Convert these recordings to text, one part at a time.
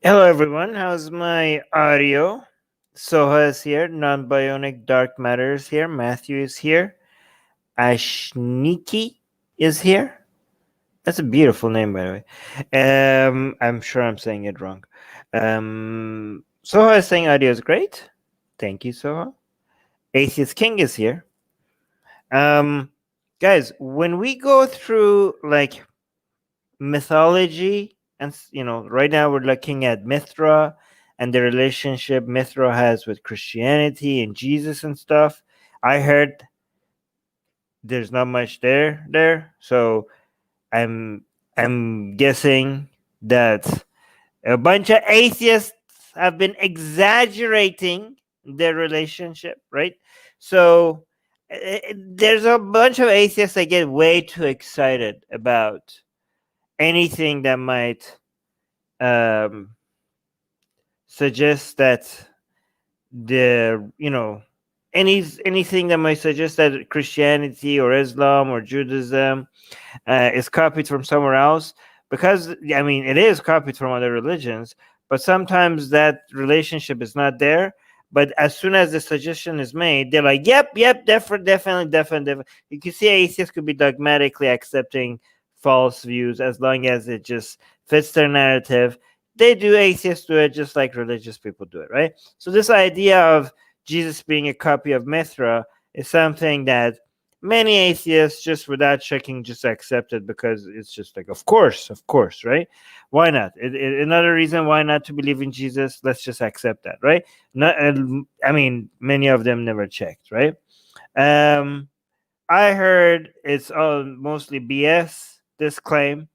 Hello, everyone. How's my audio? Soha is here. Non bionic dark matter is here. Matthew is here. Ashniki is here. That's a beautiful name, by the way. I'm sure I'm saying it wrong. Soha is saying audio is great. Thank you, Soha. Atheist King is here. Um, guys, when we go through like mythology, and right now we're looking at Mithra and the relationship Mithra has with Christianity and Jesus and stuff. I heard there's not much there, so i'm I'm guessing that a bunch of atheists have been exaggerating their relationship, right? So there's a bunch of atheists that get way too excited about anything that might um, suggest that anything that might suggest that Christianity or Islam or Judaism is copied from somewhere else, because I mean it is copied from other religions, but sometimes that relationship is not there. But as soon as the suggestion is made, they're like, "Yep, definitely." You can see atheists could be dogmatically accepting false views as long as it just fits their narrative. They do, atheists do it just like religious people do it, right? So this idea of Jesus being a copy of Mithra is something that many atheists, just without checking, just accept it because it's just like, of course, right? Why not? Another reason why not to believe in Jesus, let's just accept that, right? Not, I mean, many of them never checked, right? Um, I heard it's all mostly BS, this claim.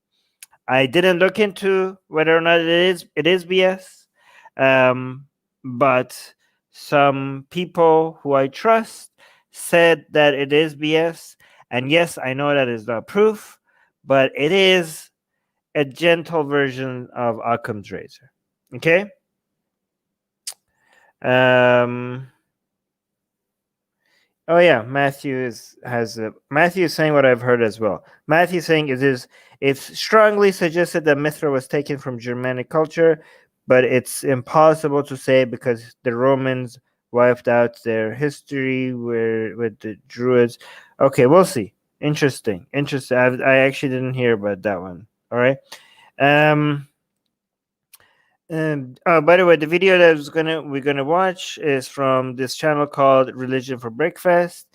I didn't look into whether or not it is BS, but some people who I trust said that it is BS. And yes, I know that is not proof, but it is a gentle version of Occam's razor. Okay. Um. Oh yeah, Matthew is saying what I've heard as well. Matthew is saying it's strongly suggested that Mithra was taken from Germanic culture, but it's impossible to say because the Romans wiped out their history with the Druids. Okay, we'll see. Interesting. I actually didn't hear about that one. All right. Um. And by the way, the video that we're gonna watch is from this channel called Religion for Breakfast.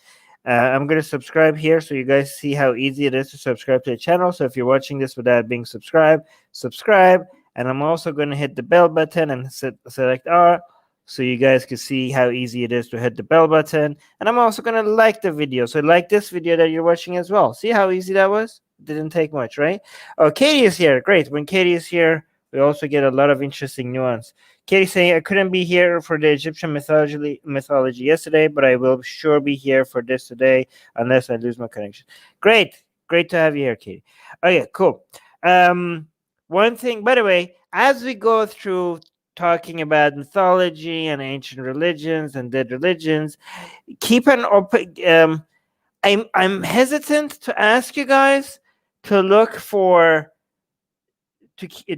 I'm gonna subscribe here so you guys see how easy it is to subscribe to the channel. So if you're watching this without being subscribed, subscribe. And I'm also gonna hit the bell button and select R so you guys can see how easy it is to hit the bell button. And I'm also gonna like the video. So like this video that you're watching as well. See how easy that was? Didn't take much, right? Oh, Katie is here. Great. When Katie is here, we also get a lot of interesting nuance. Katie saying, I couldn't be here for the Egyptian mythology yesterday, but I will sure be here for this today unless I lose my connection. Great to have you here, Katie. Okay, cool. One thing, by the way, as we go through talking about mythology and ancient religions and dead religions, keep an open. I'm hesitant to ask you guys to look for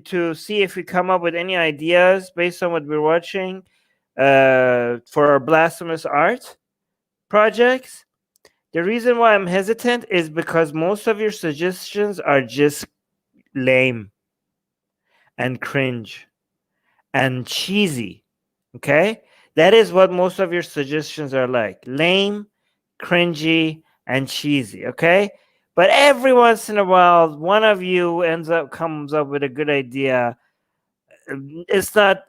to see if we come up with any ideas based on what we're watching for our blasphemous art projects. The reason why I'm hesitant is because most of your suggestions are just lame and cringe and cheesy. Okay? That is what most of your suggestions are like: lame, cringy, and cheesy. Okay? But every once in a while, one of you comes up with a good idea. It's not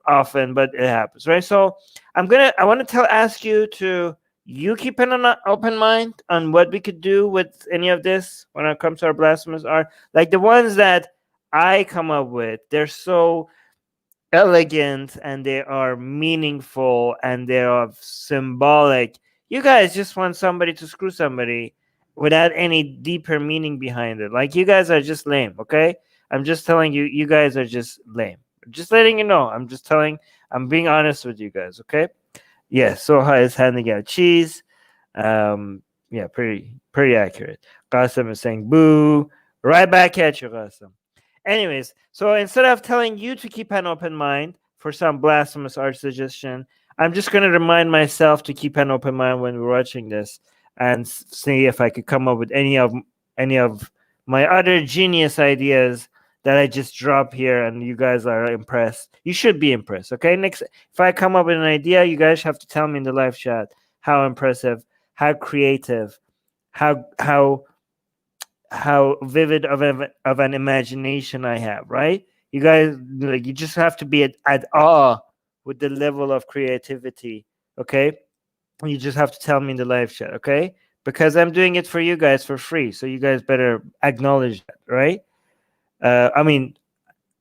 often, but it happens, right? So I want to ask you to keep an open mind on what we could do with any of this when it comes to our blasphemous art. Like the ones that I come up with, they're so elegant and they are meaningful and they are symbolic. You guys just want somebody to screw somebody without any deeper meaning behind it. Like, you guys are just lame, okay? I'm just telling you, you guys are just lame. Just letting you know. I'm being honest with you guys, okay? Yeah, Soha is handing out cheese. Yeah, pretty accurate. Qasim is saying boo. Right back at you, Qasim. Anyways, so instead of telling you to keep an open mind for some blasphemous art suggestion, I'm just going to remind myself to keep an open mind when we're watching this and see if I could come up with any of my other genius ideas that I just drop here, and you guys are impressed. You should be impressed, okay? Next, if I come up with an idea, you guys have to tell me in the live chat how impressive, how creative, how vivid of an imagination I have, right? You guys, like, you just have to be at awe with the level of creativity, okay? You just have to tell me in the live chat, okay? Because I'm doing it for you guys for free, so you guys better acknowledge that, right? I mean,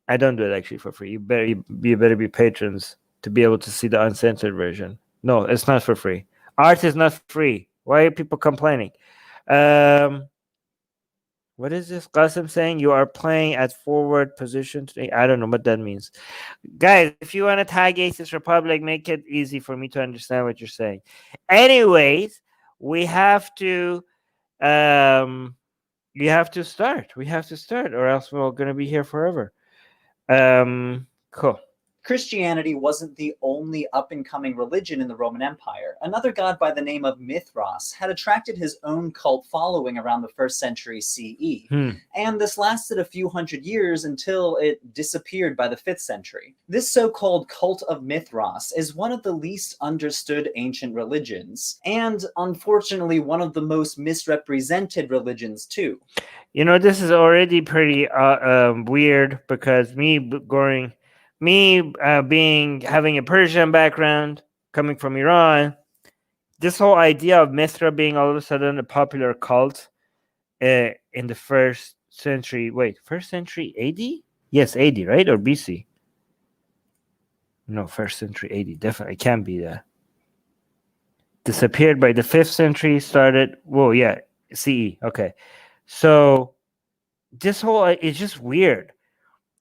I don't do it actually for free. You better be patrons to be able to see the uncensored version. No, it's not for free. Art is not free. Why are people complaining? What is this? Qasim saying you are playing at forward position today. I don't know what that means. Guys, if you want to tag Atheist Republic, make it easy for me to understand what you're saying. Anyways, we have to you have to start. We have to start, or else we're going to be here forever. Cool. Christianity wasn't the only up-and-coming religion in the Roman Empire. Another god by the name of Mithras had attracted his own cult following around the 1st century CE. And this lasted a few hundred years until it disappeared by the 5th century. This so-called cult of Mithras is one of the least understood ancient religions, and unfortunately one of the most misrepresented religions too. You know, this is already pretty weird, because having a Persian background, coming from Iran, this whole idea of Mithra being all of a sudden a popular cult in the 1st century. Wait, 1st century AD? Yes, AD, right? Or BC? No, 1st century AD. Definitely, it can't be that. Disappeared by the 5th century, started, whoa, yeah, CE. Okay. So this whole, it's just weird.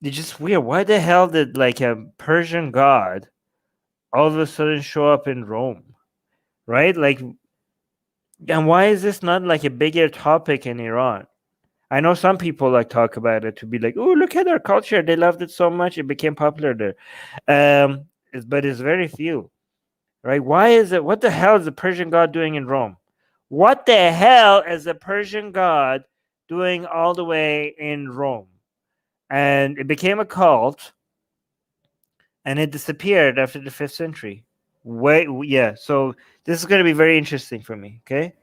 It's just weird. Why the hell did like a Persian god all of a sudden show up in Rome? Right? Like, and why is this not like a bigger topic in Iran? I know some people like talk about it to be like, oh, look at our culture. They loved it so much. It became popular there. But it's very few. Right? Why is it? What the hell is the Persian god doing in Rome? What the hell is the Persian god doing all the way in Rome? And it became a cult, and it disappeared after the 5th century. Yeah. So this is going to be very interesting for me. Okay.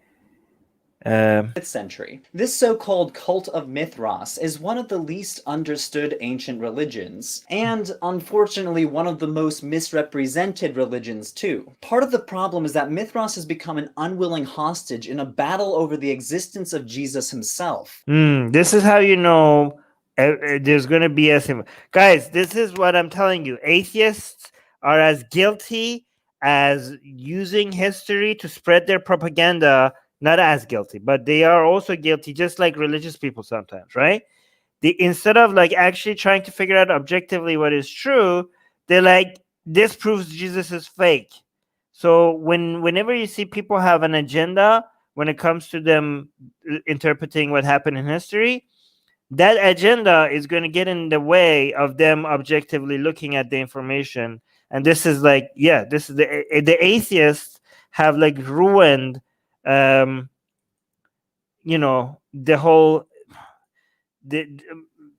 5th century. This so-called cult of Mithras is one of the least understood ancient religions, and unfortunately one of the most misrepresented religions too. Part of the problem is that Mithras has become an unwilling hostage in a battle over the existence of Jesus himself. This is how you know there's going to be a guys. This is what I'm telling you. Atheists are as guilty as using history to spread their propaganda. Not as guilty, but they are also guilty, just like religious people sometimes, right? Instead of like actually trying to figure out objectively what is true, they're like, this proves Jesus is fake. So whenever you see people have an agenda when it comes to them interpreting what happened in history, that agenda is going to get in the way of them objectively looking at the information. And this is like, yeah, this is the atheists have like ruined the whole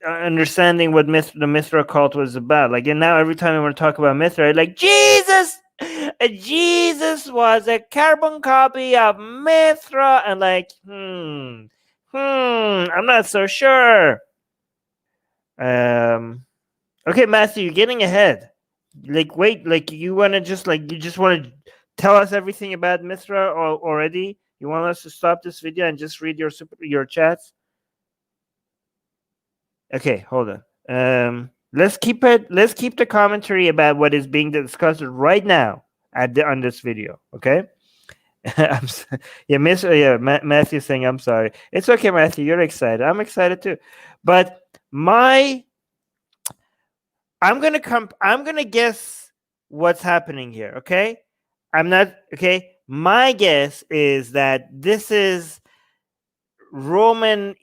understanding what the Mithra cult was about. Like, and now every time I want to talk about Mithra, like Jesus was a carbon copy of Mithra, and like, I'm not so sure. Okay, Matthew, you're getting ahead. Like, wait, like you want to just want to tell us everything about Mithra already? You want us to stop this video and just read your chats? Okay, hold on. Let's keep the commentary about what is being discussed right now on this video. Okay. Matthew saying I'm sorry. It's okay, Matthew. You're excited. I'm excited too. But I'm gonna guess what's happening here. Okay. I'm not okay. My guess is that this is Roman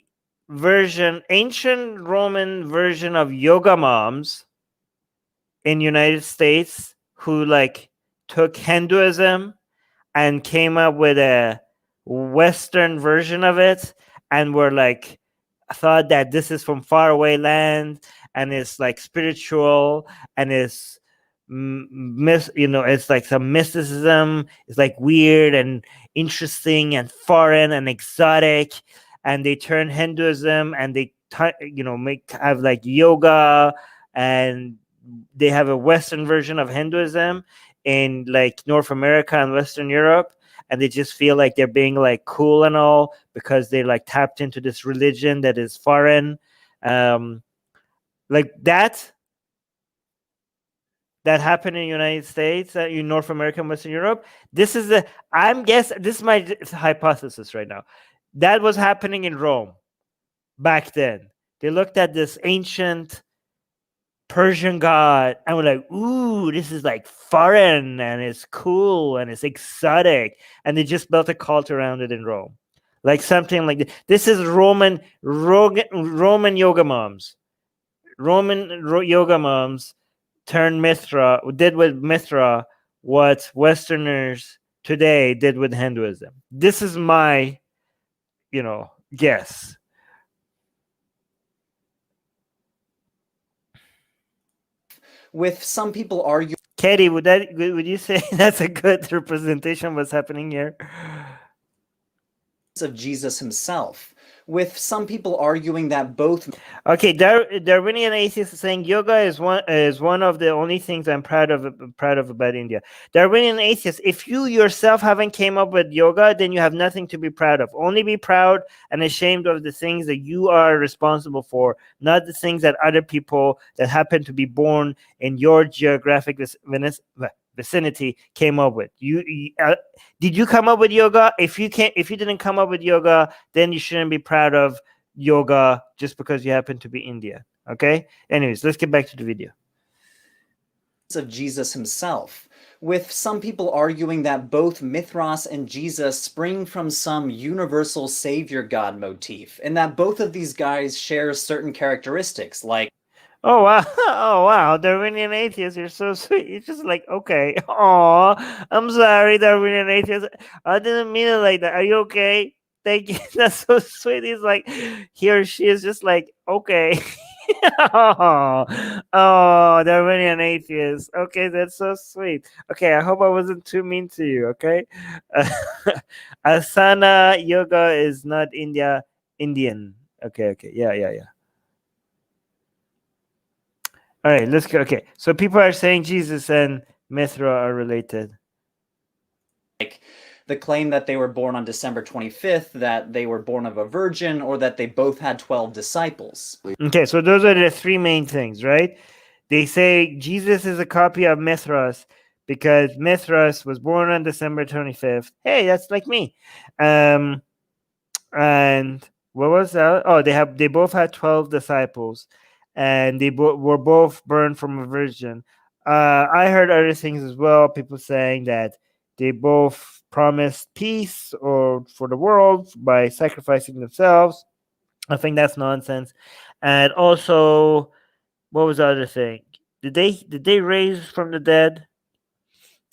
ancient Roman version of yoga moms in United States who like took Hinduism and came up with a Western version of it, and were like thought that this is from faraway land and it's like spiritual and it's it's like some mysticism. It's like weird and interesting and foreign and exotic, and they turn Hinduism and they have like yoga, and they have a Western version of Hinduism in like North America and Western Europe, and they just feel like they're being like cool and all because they like tapped into this religion that is foreign, like that happened in the United States, in North America and Western Europe. This is this is my hypothesis right now. That was happening in Rome back then. They looked at this ancient Persian god and were like, ooh, this is like foreign and it's cool and it's exotic, and they just built a cult around it in Rome, like something like this. This is Roman yoga moms. Yoga moms did with Mithra what Westerners today did with Hinduism. This is my guess. With some people arguing, Katie, would you say that's a good representation of what's happening here? Of Jesus himself, with some people arguing that both. Okay, Darwinian atheists are saying yoga is one of the only things I'm proud of about India. Darwinian atheists, if you yourself haven't came up with yoga, then you have nothing to be proud of. Only be proud and ashamed of the things that you are responsible for, not the things that other people that happen to be born in your geographic vicinity came up with. Did you come up with yoga? If you didn't come up with yoga, then you shouldn't be proud of yoga just because you happen to be Indian. Okay, anyways, let's get back to the video. Of Jesus himself, with some people arguing that both Mithras and Jesus spring from some universal savior god motif, and that both of these guys share certain characteristics like. Oh wow! Oh wow! Darwinian atheists, you're so sweet. It's just like, okay. Oh, I'm sorry, Darwinian atheists. I didn't mean it like that. Are you okay? Thank you. That's so sweet. He's like, he or she is just like, okay. Oh, Darwinian atheists. Okay, that's so sweet. Okay, I hope I wasn't too mean to you. Okay, Asana yoga is not Indian. Okay, yeah. All right, let's go. Okay, so people are saying Jesus and Mithra are related. Like the claim that they were born on December 25th, that they were born of a virgin, or that they both had 12 disciples. Okay, so those are the three main things, right? They say Jesus is a copy of Mithras because Mithras was born on December 25th. Hey, that's like me. And what was that? Oh, they both had 12 disciples, and they were both burned from a virgin. I heard other things as well. People saying that they both promised peace or for the world by sacrificing themselves. I think that's nonsense. And also, what was the other thing? Did they raise from the dead?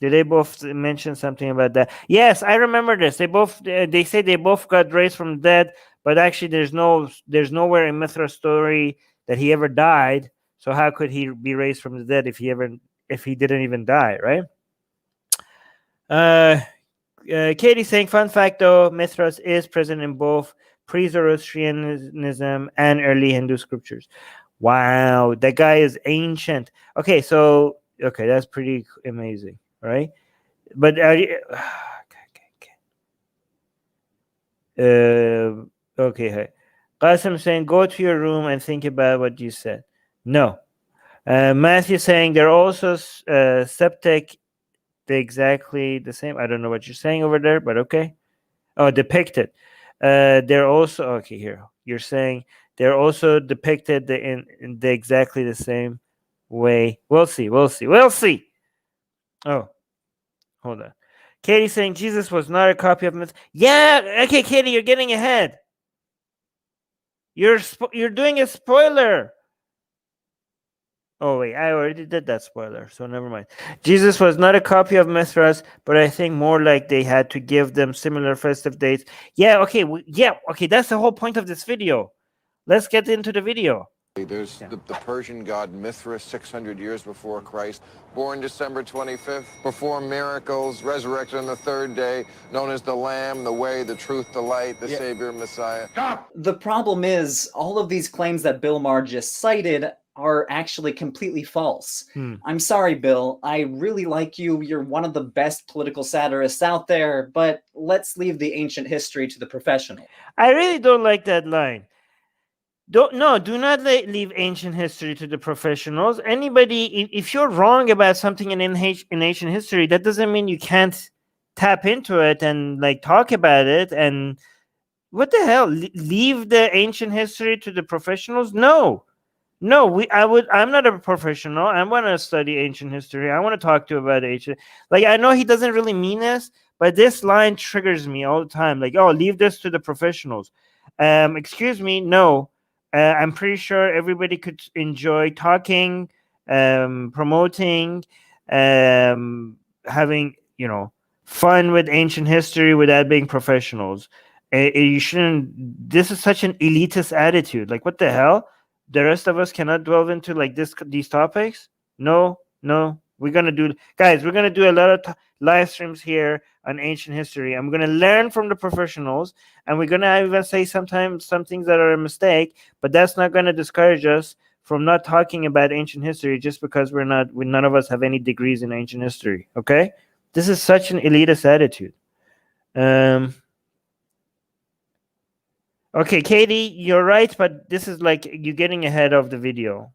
Did they both mention something about that? Yes, I remember this. They say they both got raised from the dead, but actually there's nowhere in Mithra's story that he ever died. So how could he be raised from the dead if he didn't even die, right? Katie's saying, fun fact though, Mithras is present in both pre-Zoroastrianism and early Hindu scriptures. Wow, that guy is ancient. Okay, that's pretty amazing, right? But okay. Okay. Qasim saying, go to your room and think about what you said. No. Matthew saying they're also septic. They're exactly the same. I don't know what you're saying over there, but okay. Oh, depicted. They're also okay here. You're saying they're also depicted in the exactly the same way. We'll see. Oh, hold on. Katie saying Jesus was not a copy of Myth. Yeah, okay, Katie, you're getting ahead. You're doing a spoiler. Oh wait, I already did that spoiler, so never mind. Jesus was not a copy of Mithras, but I think more like they had to give them similar festive dates. Yeah, okay, okay. That's the whole point of this video. Let's get into the video. There's the Persian god Mithras, 600 years before Christ, born December 25th, performed miracles, resurrected on the third day, known as the Lamb, the Way, the Truth, the Light, the Savior, Messiah. Stop! The problem is, all of these claims that Bill Maher just cited are actually completely false. I'm sorry, Bill. I really like you. You're one of the best political satirists out there, but let's leave the ancient history to the professional. I really don't like that line. Do not leave ancient history to the professionals. Anybody, if you're wrong about something in ancient history, that doesn't mean you can't tap into it and like talk about it. And what the hell? Leave the ancient history to the professionals? No. I'm not a professional. I want to study ancient history. I want to talk to you about ancient. Like, I know he doesn't really mean this, but this line triggers me all the time. Like, oh, leave this to the professionals. Excuse me, no. I'm pretty sure everybody could enjoy talking, promoting, having, fun with ancient history without being professionals. You shouldn't. This is such an elitist attitude. Like, what the hell? The rest of us cannot delve into like these topics. No, we're gonna do, guys. We're gonna do a lot of live streams here on ancient history. I'm gonna learn from the professionals, and we're gonna even say sometimes some things that are a mistake. But that's not gonna discourage us from not talking about ancient history just because none of us have any degrees in ancient history. Okay, this is such an elitist attitude. Okay, Katie, you're right, but this is like you're getting ahead of the video.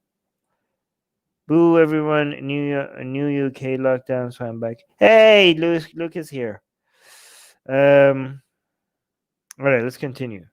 Boo, everyone! New UK lockdown, so I'm back. Hey, Luke is here. All right, let's continue.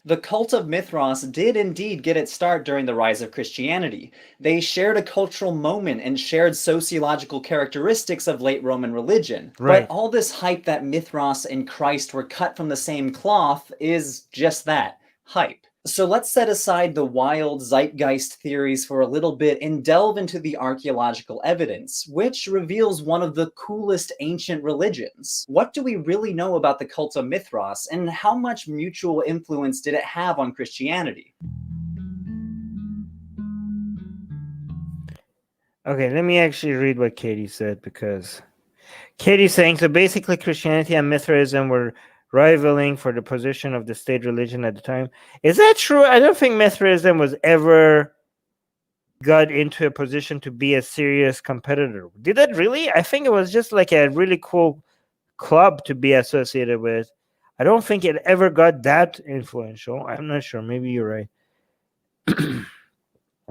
The cult of Mithras did indeed get its start during the rise of Christianity. They shared a cultural moment and shared sociological characteristics of late Roman religion. Right. But all this hype that Mithras and Christ were cut from the same cloth is just that, hype. So let's set aside the wild zeitgeist theories for a little bit and delve into the archaeological evidence, which reveals one of the coolest ancient religions. What do we really know about the cult of Mithras, and how much mutual influence did it have on Christianity? Okay, let me actually read what Katie said, because Katie's saying, so basically Christianity and Mithraism were rivaling for the position of the state religion at the time. Is that true? I don't think Mithraism was ever got into a position to be a serious competitor. Did it really? I think it was just like a really cool club to be associated with. I don't think it ever got that influential. I'm not sure. Maybe you're right.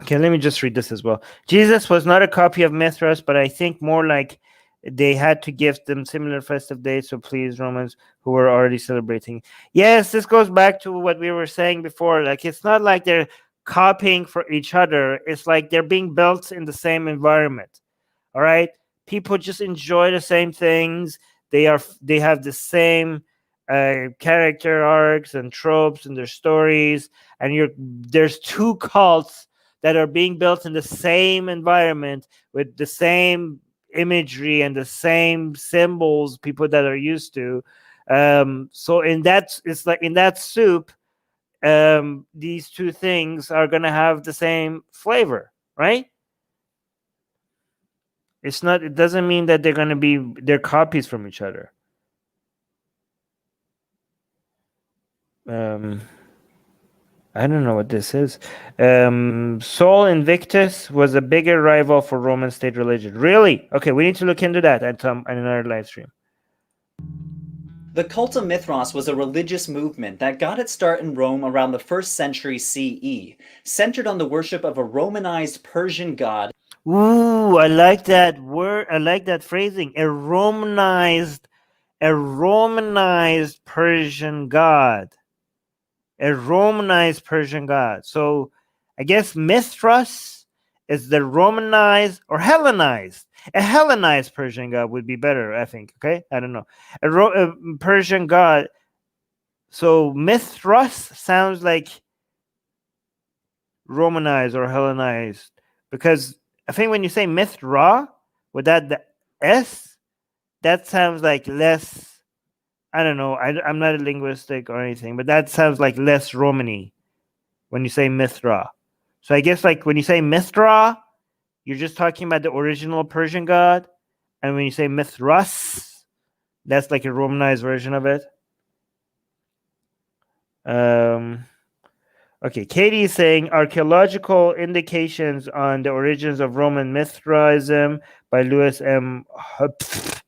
Okay, let me just read this as well. Jesus was not a copy of Mithras, but I think more like they had to give them similar festive dates, so please, Romans who were already celebrating. Yes, this goes back to what we were saying before. Like, it's not like they're copying for each other. It's like they're being built in the same environment. All right? People just enjoy the same things. They have the same character arcs and tropes in their stories. And there's two cults that are being built in the same environment with the same imagery and the same symbols people that are used to. So it's like in that soup, these two things are going to have the same flavor, right? It doesn't mean that they're copies from each other. I don't know what this is. Sol Invictus was a bigger rival for Roman state religion. Really? Okay, we need to look into that at another live stream. The cult of Mithras was a religious movement that got its start in Rome around the 1st century CE, centered on the worship of a Romanized Persian god. Ooh, I like that word. I like that phrasing. A Romanized Persian god. A Romanized Persian god. So I guess Mithras is the Romanized or Hellenized. A Hellenized Persian god would be better, I think. Okay, I don't know. A Persian god So Mithras sounds like Romanized or Hellenized, because I think when you say Mithra without the S, that sounds like less. I don't know. I'm not a linguistic or anything, but that sounds like less Romany when you say Mithra. So I guess like when you say Mithra, you're just talking about the original Persian god, and when you say Mithras, that's like a Romanized version of it. Okay, Katie is saying archaeological indications on the origins of Roman Mithraism by Lewis M. Hupf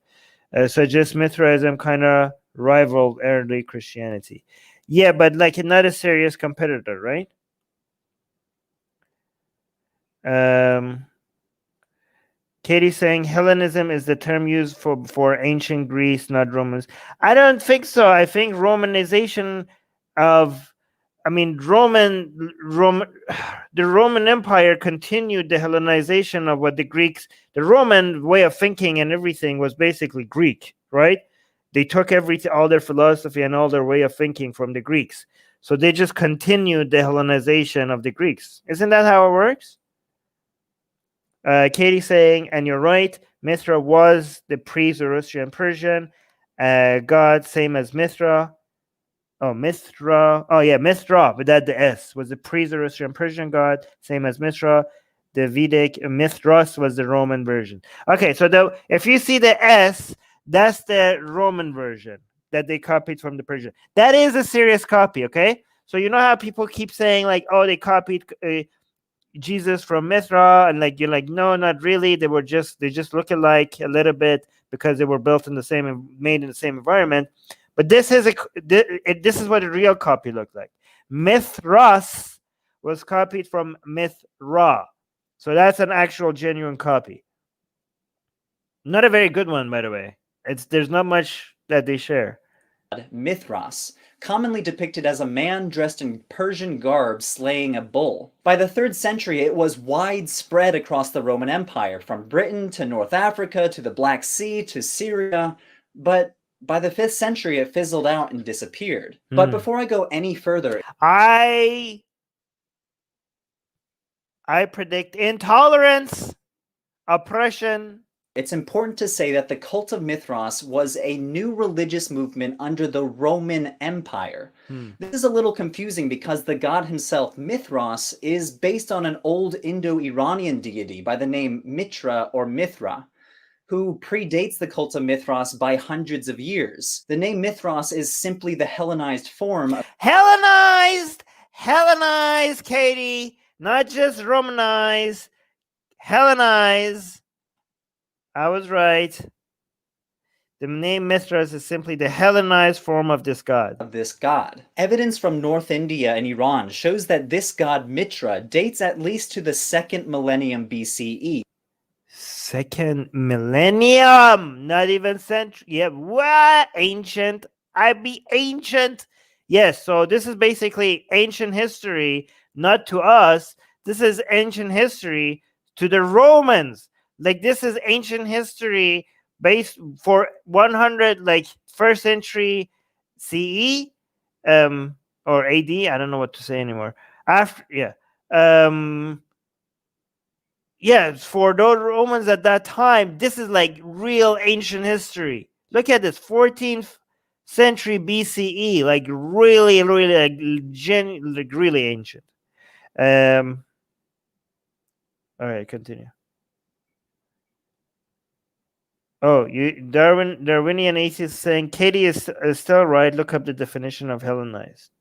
suggests Mithraism kind of rivaled early Christianity. Yeah, but like not a serious competitor, right? Katie's saying Hellenism is the term used for ancient Greece, not Romans. I don't think so. I think Romanization of, I mean, the Roman Empire continued the Hellenization of what the Greeks, the Roman way of thinking and everything was basically Greek, right? They took everything, all their philosophy and all their way of thinking from the Greeks. So they just continued the Hellenization of the Greeks. Isn't that how it works? Katie saying, and you're right, Mithra was the pre-Zoroastrian Persian god, same as Mithra. Oh, Mithra. Oh, yeah, Mithra, without the S, was the pre-Zoroastrian Persian god, same as Mithra. The Vedic Mithras was the Roman version. Okay, so if you see the S, that's the Roman version that they copied from the Persian. That is a serious copy, okay? So you know how people keep saying, like, oh, they copied Jesus from Mithra, and like you're like, no, not really. They just look alike a little bit because they were built in the same, made in the same environment. But this is this is what a real copy looked like. Mithras was copied from Mithra, so that's an actual genuine copy. Not a very good one, by the way. There's not much that they share. Mithras, commonly depicted as a man dressed in Persian garb slaying a bull. By the 3rd century, it was widespread across the Roman Empire, from Britain to North Africa to the Black Sea to Syria, but by the 5th century, it fizzled out and disappeared. But before I go any further, I predict intolerance, oppression. It's important to say that the cult of Mithras was a new religious movement under the Roman Empire. This is a little confusing because the god himself, Mithras, is based on an old Indo-Iranian deity by the name Mitra or Mithra, who predates the cult of Mithras by hundreds of years. The name Mithras is simply the Hellenized form of... Hellenized, Katie, not just Romanized, Hellenized. I was right. The name Mithras is simply the Hellenized form of this god. Evidence from North India and Iran shows that this god Mitra dates at least to the 2nd millennium BCE. 2nd millennium, not even century. Yeah, what? Ancient. I be ancient. Yes, so this is basically ancient history, not to us. This is ancient history to the Romans. Like, this is ancient history based for 100, like, 1st century CE, or AD. I don't know what to say anymore. After, yeah. Yeah, for those Romans at that time, this is like real ancient history. Look at this, 14th century BCE, like really, like really ancient. All right, continue. Oh, Darwinian atheist saying Katie is still right. Look up the definition of Hellenized.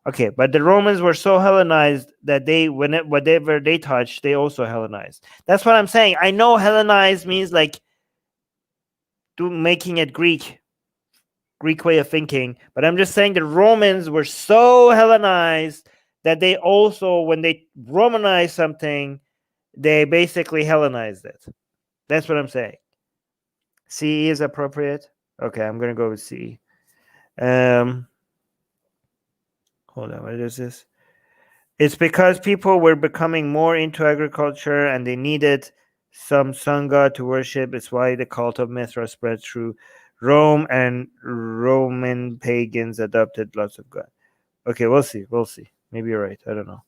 Okay, but the Romans were so Hellenized that whatever they touched, they also Hellenized. That's what I'm saying. I know Hellenized means like making it Greek way of thinking, but I'm just saying the Romans were so Hellenized that they also, when they Romanized something, they basically Hellenized it. That's what I'm saying. CE is appropriate. Okay, I'm gonna go with CE. Hold on, what is this? It's because people were becoming more into agriculture and they needed some sun god to worship. It's why the cult of Mithra spread through Rome and Roman pagans adopted lots of gods. Okay, we'll see. We'll see. Maybe you're right. I don't know.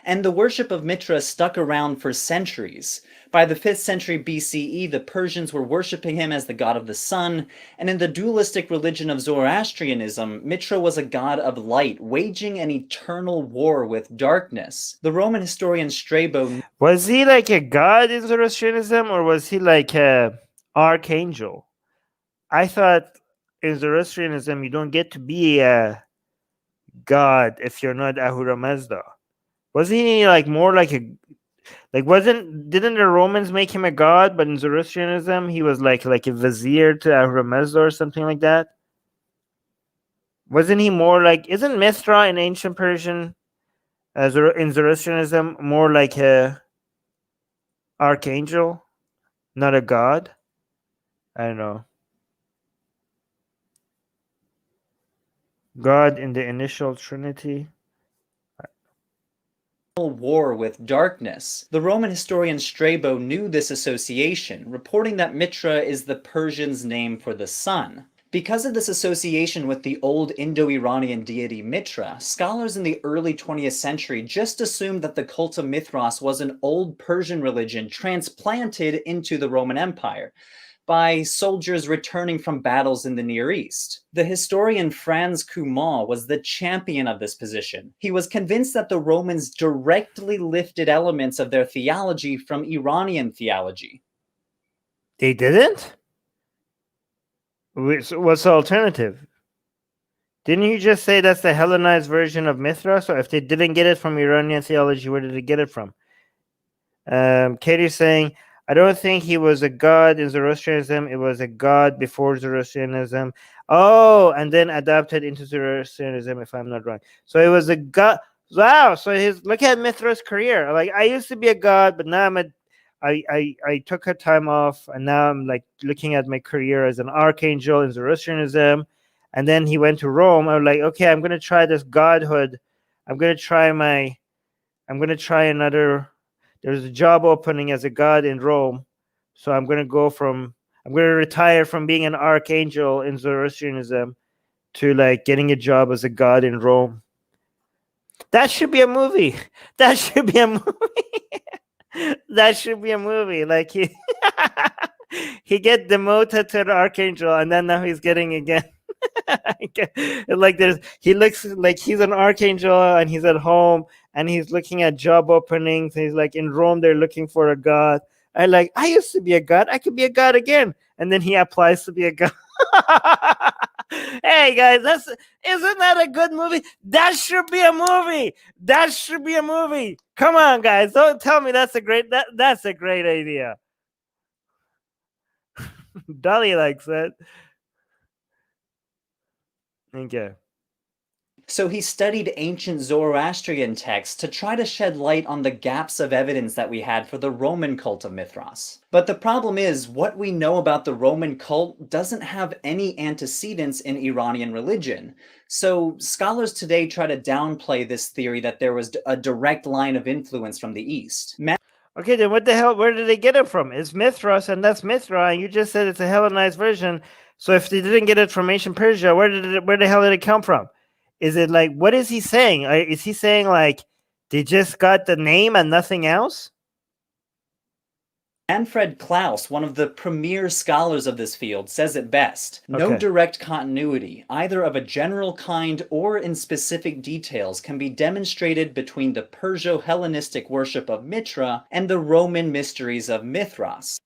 And the worship of Mithra stuck around for centuries. By the 5th century BCE, the Persians were worshipping him as the god of the sun, and in the dualistic religion of Zoroastrianism, Mithra was a god of light, waging an eternal war with darkness. The Roman historian Strabo... Was he like a god in Zoroastrianism, or was he like a archangel? I thought in Zoroastrianism you don't get to be a god if you're not Ahura Mazda. Wasn't he like more like a didn't the Romans make him a god, but in Zoroastrianism he was like a vizier to Ahura Mazda or something like that? Wasn't he more like, isn't Mithra in ancient Persian in Zoroastrianism more like a archangel, not a god? I don't know. God in the initial Trinity. War with darkness. The Roman historian Strabo knew this association, reporting that Mithra is the Persians' name for the sun. Because of this association with the old Indo-Iranian deity Mithra, scholars in the early 20th century just assumed that the cult of Mithras was an old Persian religion transplanted into the Roman Empire by soldiers returning from battles in the Near East. The historian Franz Cumas was the champion of this position. He was convinced that the Romans directly lifted elements of their theology from Iranian theology. They didn't? What's the alternative? Didn't you just say that's the Hellenized version of Mithras? So if they didn't get it from Iranian theology, where did they get it from? Katie's saying, I don't think he was a god in Zoroastrianism. It was a god before Zoroastrianism. Oh, and then adapted into Zoroastrianism, if I'm not wrong. So it was a god. Wow. So look at Mithra's career. Like, I used to be a god, but now I took a time off, and now I'm like looking at my career as an archangel in Zoroastrianism. And then he went to Rome. I was like, okay, I'm gonna try this godhood. I'm gonna try another. There's a job opening as a god in Rome, so I'm gonna retire from being an archangel in Zoroastrianism to like getting a job as a god in Rome. That should be a movie. That should be a movie. That should be a movie. Like he get demoted to the archangel, and then now he's getting again. Like he looks like he's an archangel and he's at home and he's looking at job openings. He's like, in Rome they're looking for a god. I used to be a god, I could be a god again. And then he applies to be a god. Hey guys, isn't that a good movie? That should be a movie. That should be a movie. Come on guys, don't tell me that's a great idea. Dolly likes it. Okay. So he studied ancient Zoroastrian texts to try to shed light on the gaps of evidence that we had for the Roman cult of Mithras. But the problem is, what we know about the Roman cult doesn't have any antecedents in Iranian religion. So scholars today try to downplay this theory that there was a direct line of influence from the East. Okay, then what the hell? Where did they get it from? It's Mithras, and that's Mithra, and you just said it's a Hellenized version. So if they didn't get it from ancient Persia, where the hell did it come from? Is it like, what is he saying? Is he saying like they just got the name and nothing else? Manfred Klaus, one of the premier scholars of this field, says it best. No direct continuity, either of a general kind or in specific details, can be demonstrated between the Perso-Hellenistic worship of Mithra and the Roman mysteries of Mithras.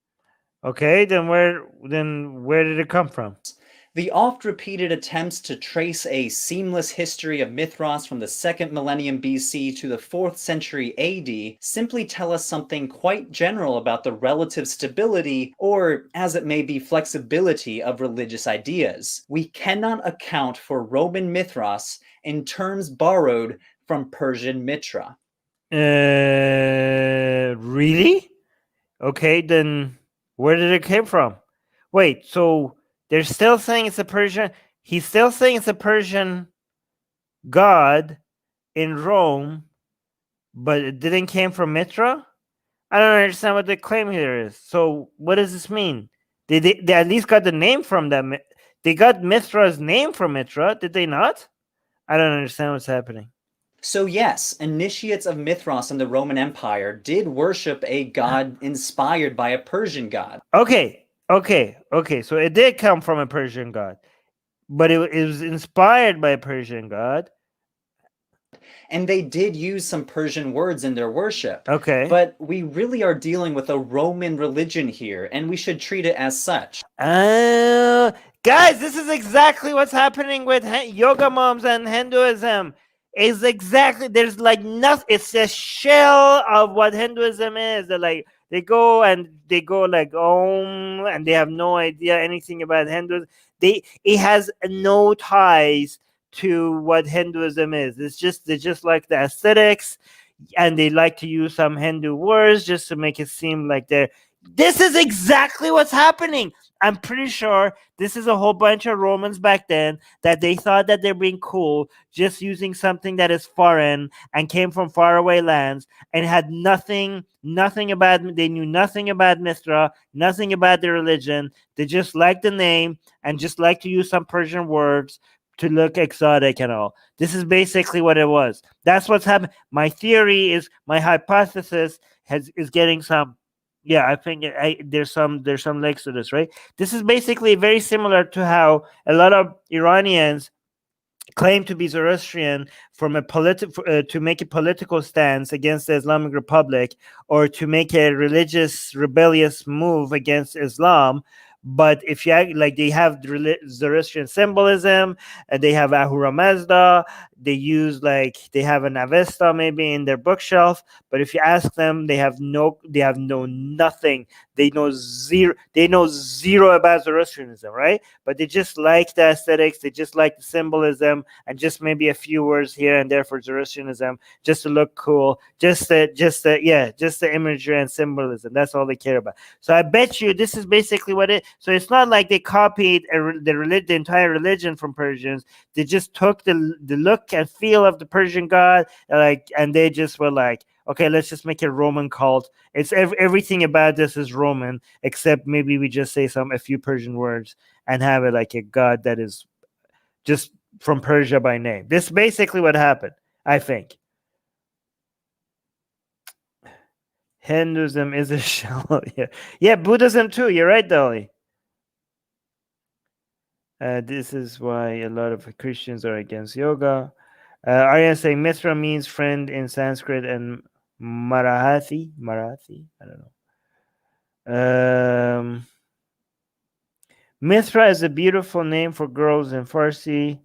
Okay, then where did it come from? The oft-repeated attempts to trace a seamless history of Mithras from the 2nd millennium BC to the 4th century AD simply tell us something quite general about the relative stability, or as it may be, flexibility of religious ideas. We cannot account for Roman Mithras in terms borrowed from Persian Mithra. Really? Okay, then where did it come from? Wait, so they're still saying it's a Persian. He's still saying it's a Persian god in Rome, but it didn't came from Mithra? I don't understand what the claim here is. So what does this mean? They at least got the name from them. They got Mithra's name from Mithra, did they not? I don't understand what's happening. So yes, initiates of Mithras in the Roman Empire did worship a god inspired by a Persian god. Okay. So it did come from a Persian god, but it was inspired by a Persian god. And they did use some Persian words in their worship. Okay. But we really are dealing with a Roman religion here, and we should treat it as such. Guys, this is exactly what's happening with yoga moms and Hinduism. Is exactly, there's like nothing. It's a shell of what Hinduism is. They're like, they go like Om, and they have no idea anything about Hinduism. It has no ties to what Hinduism is. They're just like the aesthetics, and they like to use some Hindu words just to make it seem like they're. This is exactly what's happening. I'm pretty sure this is a whole bunch of Romans back then that they thought that they're being cool, just using something that is foreign and came from faraway lands and had nothing about. They knew nothing about Mithra, nothing about their religion. They just liked the name and just like to use some Persian words to look exotic and all. This is basically what it was. That's what's happening. My theory is, my hypothesis is getting some. Yeah, I think there's some legs to this, right? This is basically very similar to how a lot of Iranians claim to be Zoroastrian from a to make a political stance against the Islamic Republic, or to make a religious rebellious move against Islam. But if you like, they have Zoroastrian symbolism, and they have Ahura Mazda. They use they have an Avesta maybe in their bookshelf. But if you ask them, they have nothing. They know zero about Zoroastrianism, right? But they just like the aesthetics. They just like the symbolism, and just maybe a few words here and there for Zoroastrianism, just to look cool. Just the imagery and symbolism. That's all they care about. So I bet you this is basically what it. So it's not like they copied the entire religion from Persians. They just took the look and feel of the Persian god, and they just were like, okay, let's just make a Roman cult. It's everything about this is Roman, except maybe we just say a few Persian words and have it like a god that is just from Persia by name. This is basically what happened, I think. Hinduism is a shell. Yeah, Buddhism too. You're right, Dolly. This is why a lot of Christians are against yoga. Aryan saying Mithra means friend in Sanskrit and Marathi. I don't know. Mithra is a beautiful name for girls in Farsi.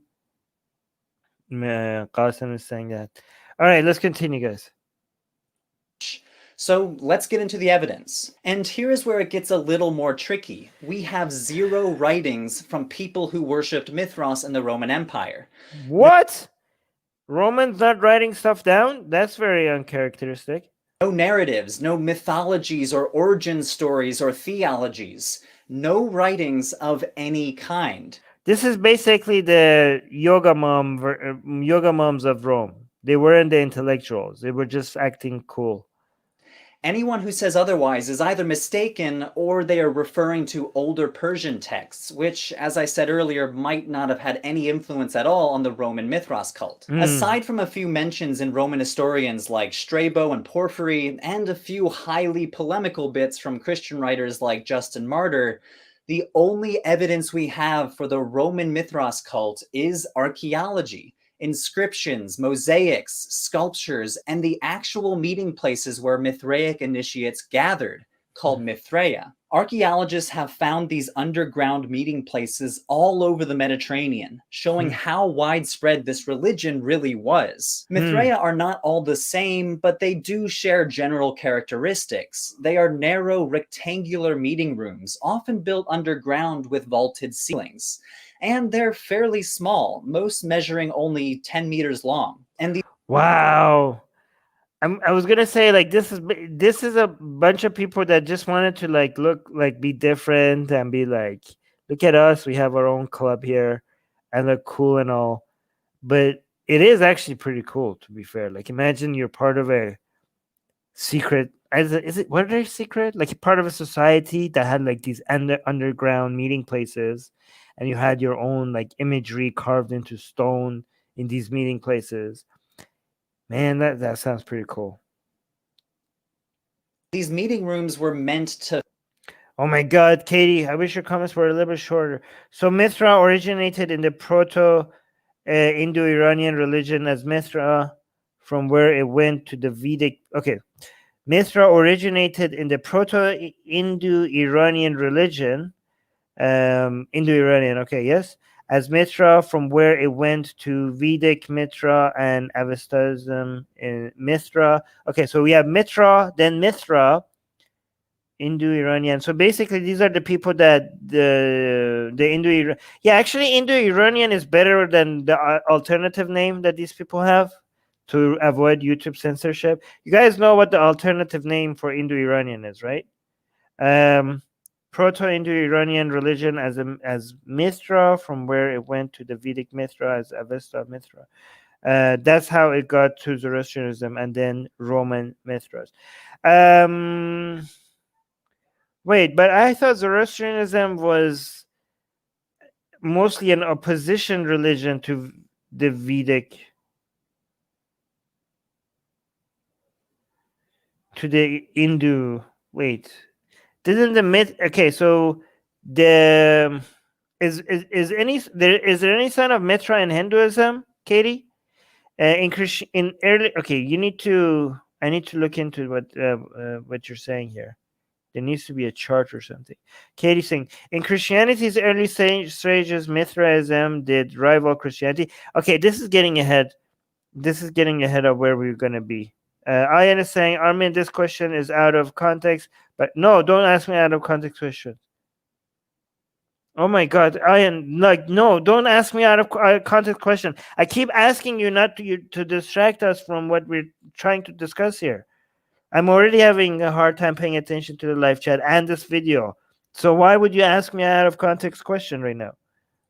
Qasim is saying that. All right, let's continue, guys. So let's get into the evidence. And here is where it gets a little more tricky. We have 0 writings from people who worshipped Mithras in the Roman Empire. What? Romans not writing stuff down? That's very uncharacteristic. No narratives, no mythologies or origin stories or theologies. No writings of any kind. This is basically the yoga moms of Rome. They weren't the intellectuals. They were just acting cool. Anyone who says otherwise is either mistaken or they are referring to older Persian texts, which, as I said earlier, might not have had any influence at all on the Roman Mithras cult. Aside from a few mentions in Roman historians like Strabo and Porphyry, and a few highly polemical bits from Christian writers like Justin Martyr, the only evidence we have for the Roman Mithras cult is archaeology. Inscriptions, mosaics, sculptures, and the actual meeting places where Mithraic initiates gathered, called Mithraea. Archaeologists have found these underground meeting places all over the Mediterranean, showing how widespread this religion really was. Mithraea are not all the same, but they do share general characteristics. They are narrow, rectangular meeting rooms, often built underground with vaulted ceilings. And they're fairly small, most measuring only 10 meters long. And wow. I was gonna say, like, this is a bunch of people that just wanted to look be different and be like, look at us, we have our own club here and look cool and all. But it is actually pretty cool, to be fair. Like, imagine you're part of a secret is it what are they secret? Like part of a society that had like these underground meeting places, and you had your own like imagery carved into stone in these meeting places. Man, that sounds pretty cool. These meeting rooms were meant to... Oh my God, Katie, I wish your comments were a little bit shorter. So Mithra originated in the Proto-Indo-Iranian religion as Mithra, from where it went to the Vedic. Okay, Mithra originated in the Proto-Indo-Iranian religion. Indo-Iranian, okay, yes. As Mithra, from where it went to Vedic Mithra and Avestism in Mithra. Okay, so we have Mithra, then Mithra, Indo-Iranian. So basically, these are the people that the Indo-Iranian. Yeah, actually, Indo-Iranian is better than the alternative name that these people have to avoid YouTube censorship. You guys know what the alternative name for Indo-Iranian is, right? Proto-Indo-Iranian religion as Mithra, from where it went to the Vedic Mithra as Avesta Mithra. That's how it got to Zoroastrianism and then Roman Mithras. Wait, but I thought Zoroastrianism was mostly an opposition religion to the Vedic, to the Hindu. Wait, didn't the myth? Okay, so the is there any sign of Mithra in Hinduism, Katie? In early, okay, I need to look into what you're saying here. There needs to be a chart or something. Katie's saying, in Christianity's early stages, Mithraism did rival Christianity. Okay, this is getting ahead. This is getting ahead of where we're going to be. Ian is saying, Armin, this question is out of context. But no, don't ask me out of context questions. Oh my God, Ian, like, no, don't ask me out of context question. I keep asking you not to distract us from what we're trying to discuss here. I'm already having a hard time paying attention to the live chat and this video. So why would you ask me out of context question right now?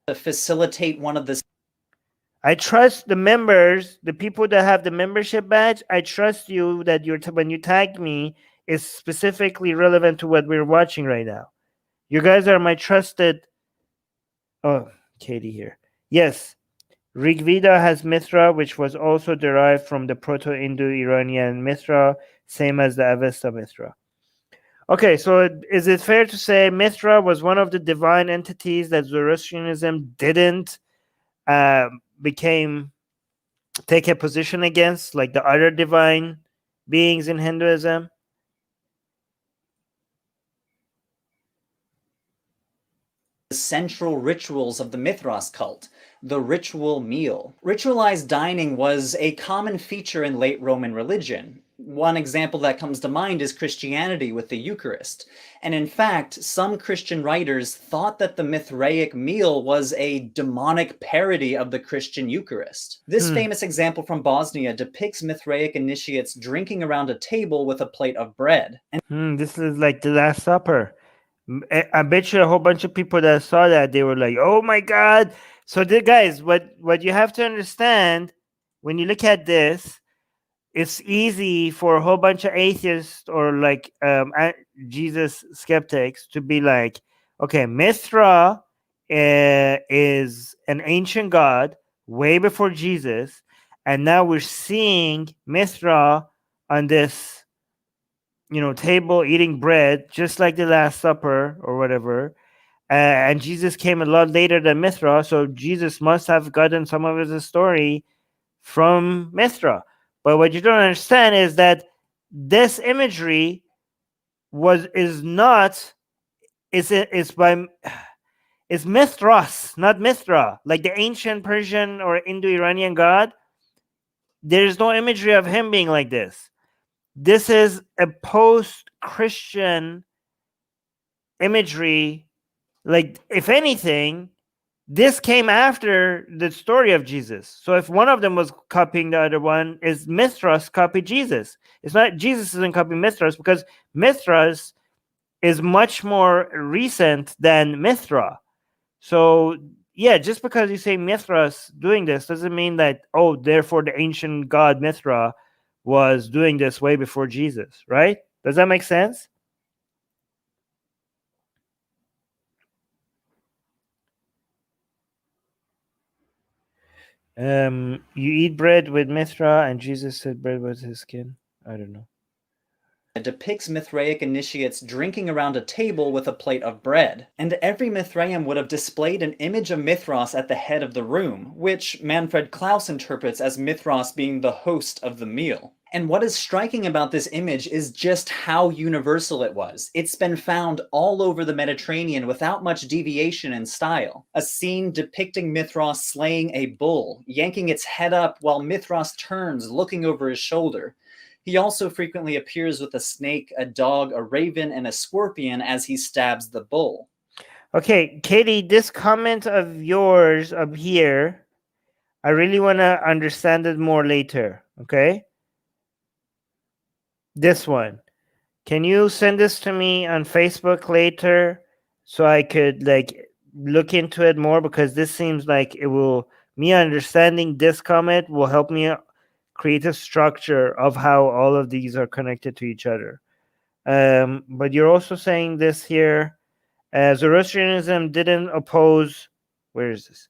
To facilitate one of the... I trust the members, the people that have the membership badge. I trust you that when you tagged me is specifically relevant to what we're watching right now. You guys are my trusted... Oh, Katie here. Yes. Rig Veda has Mithra, which was also derived from the Proto-Indo-Iranian Mithra, same as the Avesta Mithra. Okay, so is it fair to say Mithra was one of the divine entities that Zoroastrianism didn't take a position against, like the other divine beings in Hinduism? Central rituals of the Mithras cult, the ritual meal. Ritualized dining was a common feature in late Roman religion. One example that comes to mind is Christianity with the Eucharist. And in fact, some Christian writers thought that the Mithraic meal was a demonic parody of the Christian Eucharist. This famous example from Bosnia depicts Mithraic initiates drinking around a table with a plate of bread. And this is like the Last Supper. I bet you a whole bunch of people that saw that, they were like, oh my God. So guys, what you have to understand when you look at this, it's easy for a whole bunch of atheists or like Jesus skeptics to be like, okay, Mithra is an ancient god way before Jesus, and now we're seeing Mithra on this table eating bread, just like the Last Supper or whatever. And Jesus came a lot later than Mithra, so Jesus must have gotten some of his story from Mithra. But what you don't understand is that this imagery is Mithras, not Mithra, like the ancient Persian or Indo-Iranian god. There's no imagery of him being like this. This is a post-Christian imagery. Like, if anything, this came after the story of Jesus. So if one of them was copying the other one, is Mithras copied Jesus. It's not Jesus isn't copying Mithras, because Mithras is much more recent than Mithra. So yeah, just because you say Mithras doing this doesn't mean that, oh, therefore the ancient god Mithra was doing this way before Jesus, right? Does that make sense? You eat bread with Mithra, and Jesus said bread was his skin. I don't know. It depicts Mithraic initiates drinking around a table with a plate of bread, and every Mithraeum would have displayed an image of Mithras at the head of the room, which Manfred Klaus interprets as Mithras being the host of the meal. And what is striking about this image is just how universal it was. It's been found all over the Mediterranean without much deviation in style. A scene depicting Mithras slaying a bull, yanking its head up while Mithras turns, looking over his shoulder. He also frequently appears with a snake, a dog, a raven, and a scorpion as he stabs the bull. Okay, Katie, this comment of yours up here, I really want to understand it more later, okay? This one. Can you send this to me on Facebook later so I could like look into it more? Because this seems like it will, me understanding this comment will help me create a structure of how all of these are connected to each other. But you're also saying this here. Zoroastrianism didn't oppose, where is this?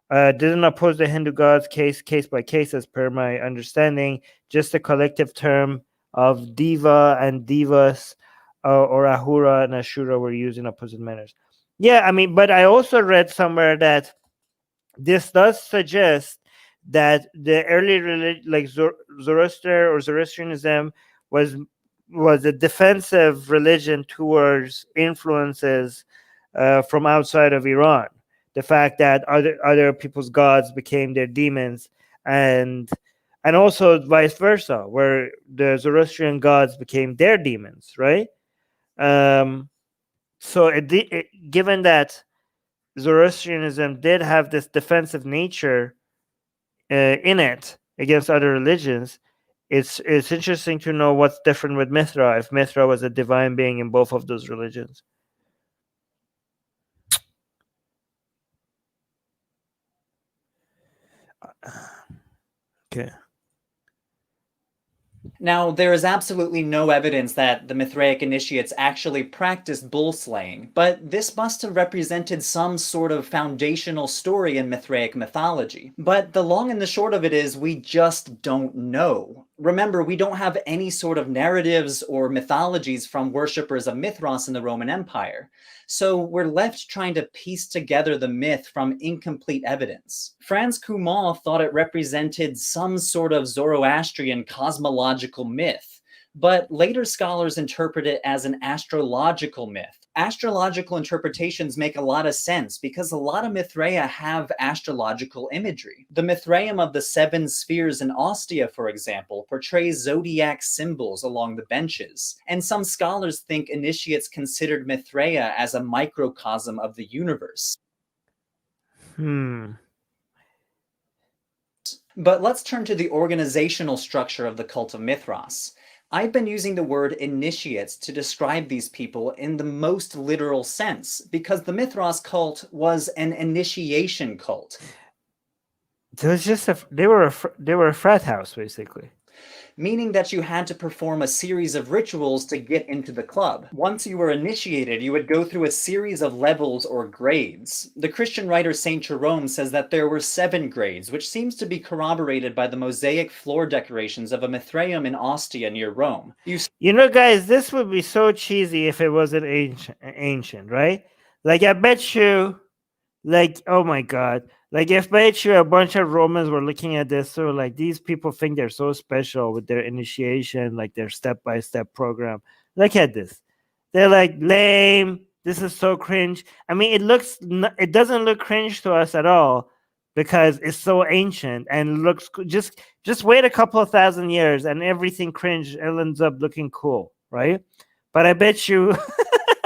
Didn't oppose the Hindu gods case by case, as per my understanding, just a collective term of diva and divas, or ahura and ashura were used in opposite manners. Yeah, I mean, but I also read somewhere that this does suggest that the early like Zoroaster or Zoroastrianism was a defensive religion towards influences from outside of Iran. The fact that other people's gods became their demons, and also vice versa, where the Zoroastrian gods became their demons, right? So given that Zoroastrianism did have this defensive nature in it against other religions, it's interesting to know what's different with Mithra, if Mithra was a divine being in both of those religions. Okay. Now, there is absolutely no evidence that the Mithraic initiates actually practiced bull slaying, but this must have represented some sort of foundational story in Mithraic mythology. But the long and the short of it is, we just don't know. Remember, we don't have any sort of narratives or mythologies from worshippers of Mithras in the Roman Empire. So we're left trying to piece together the myth from incomplete evidence. Franz Cumas thought it represented some sort of Zoroastrian cosmological myth, but later scholars interpret it as an astrological myth. Astrological interpretations make a lot of sense because a lot of Mithraea have astrological imagery. The Mithraeum of the seven spheres in Ostia, for example, portrays zodiac symbols along the benches, and some scholars think initiates considered Mithraea as a microcosm of the universe. But let's turn to the organizational structure of the cult of Mithras. I've been using the word initiates to describe these people in the most literal sense, because the Mithras cult was an initiation cult. It was just they were a frat house, basically. Meaning that you had to perform a series of rituals to get into the club. Once you were initiated, you would go through a series of levels or grades. The Christian writer Saint Jerome says that there were 7 grades, which seems to be corroborated by the mosaic floor decorations of a Mithraeum in Ostia near Rome. You know, guys, this would be so cheesy if it wasn't ancient, right? Like, I bet you, like, oh my God. Like, if bet you a bunch of Romans were looking at this, so like these people think they're so special with their initiation, like their step-by-step program. Look at this. They're like, lame. This is so cringe. I mean, it doesn't look cringe to us at all because it's so ancient and looks just wait a couple of thousand years and everything cringe ends up looking cool, right? But I bet you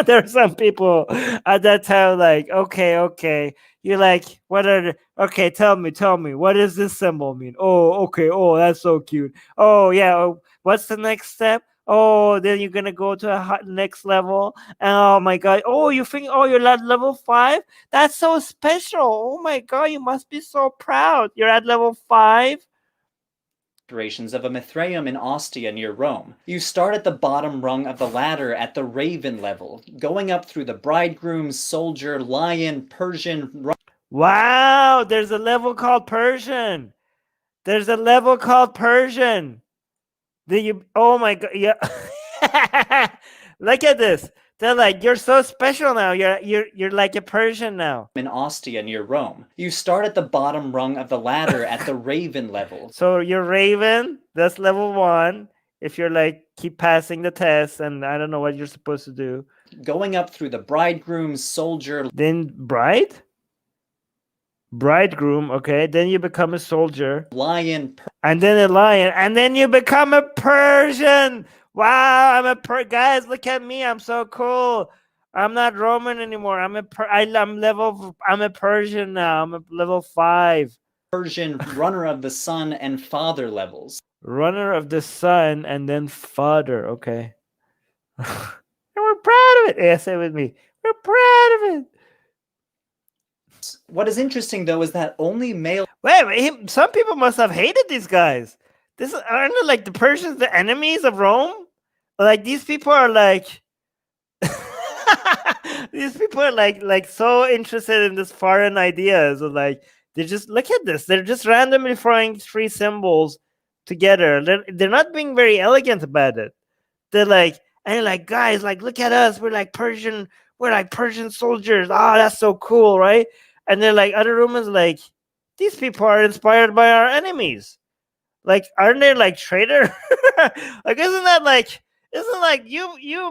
there are some people at that time like, okay. You're like, okay, tell me, what does this symbol mean? Oh, okay. Oh, that's so cute. Oh, yeah. Oh, what's the next step? Oh, then you're gonna go to a next level. Oh my God. Oh, you think? Oh, you're at level 5. That's so special. Oh my God, you must be so proud. You're at level 5. decorations of a Mithraeum in Ostia near Rome. You start at the bottom rung of the ladder at the raven level, going up through the bridegroom, soldier, lion, Persian. Wow, there's a level called Persian. There's a level called Persian. Oh my god, yeah. Look at this. They're like, you're so special now. You're like a Persian now. In Ostia near Rome. You start at the bottom rung of the ladder at the raven level. So you're raven, that's level 1. If you're like keep passing the test, and I don't know what you're supposed to do. Going up through the bridegroom, soldier. Then bridegroom, okay. Then you become a soldier. Lion. And then a lion. And then you become a Persian. Wow, guys, look at me. I'm so cool. I'm not Roman anymore. I'm a Persian now. I'm a level 5. Persian runner of the sun and father levels. Runner of the sun and then father. Okay. And we're proud of it. Yeah, say it with me. We're proud of it. What is interesting though is that only male. Wait, some people must have hated these guys. Aren't it like the Persians the enemies of Rome? Like these people are like these people are like so interested in this foreign ideas. Of like they just look at this. They're just randomly throwing 3 symbols together. They're not being very elegant about it. They're like, guys, like look at us. We're like Persian soldiers. Oh, that's so cool, right? And then like other Romans like, these people are inspired by our enemies. Like, aren't they like traitor? Like, isn't you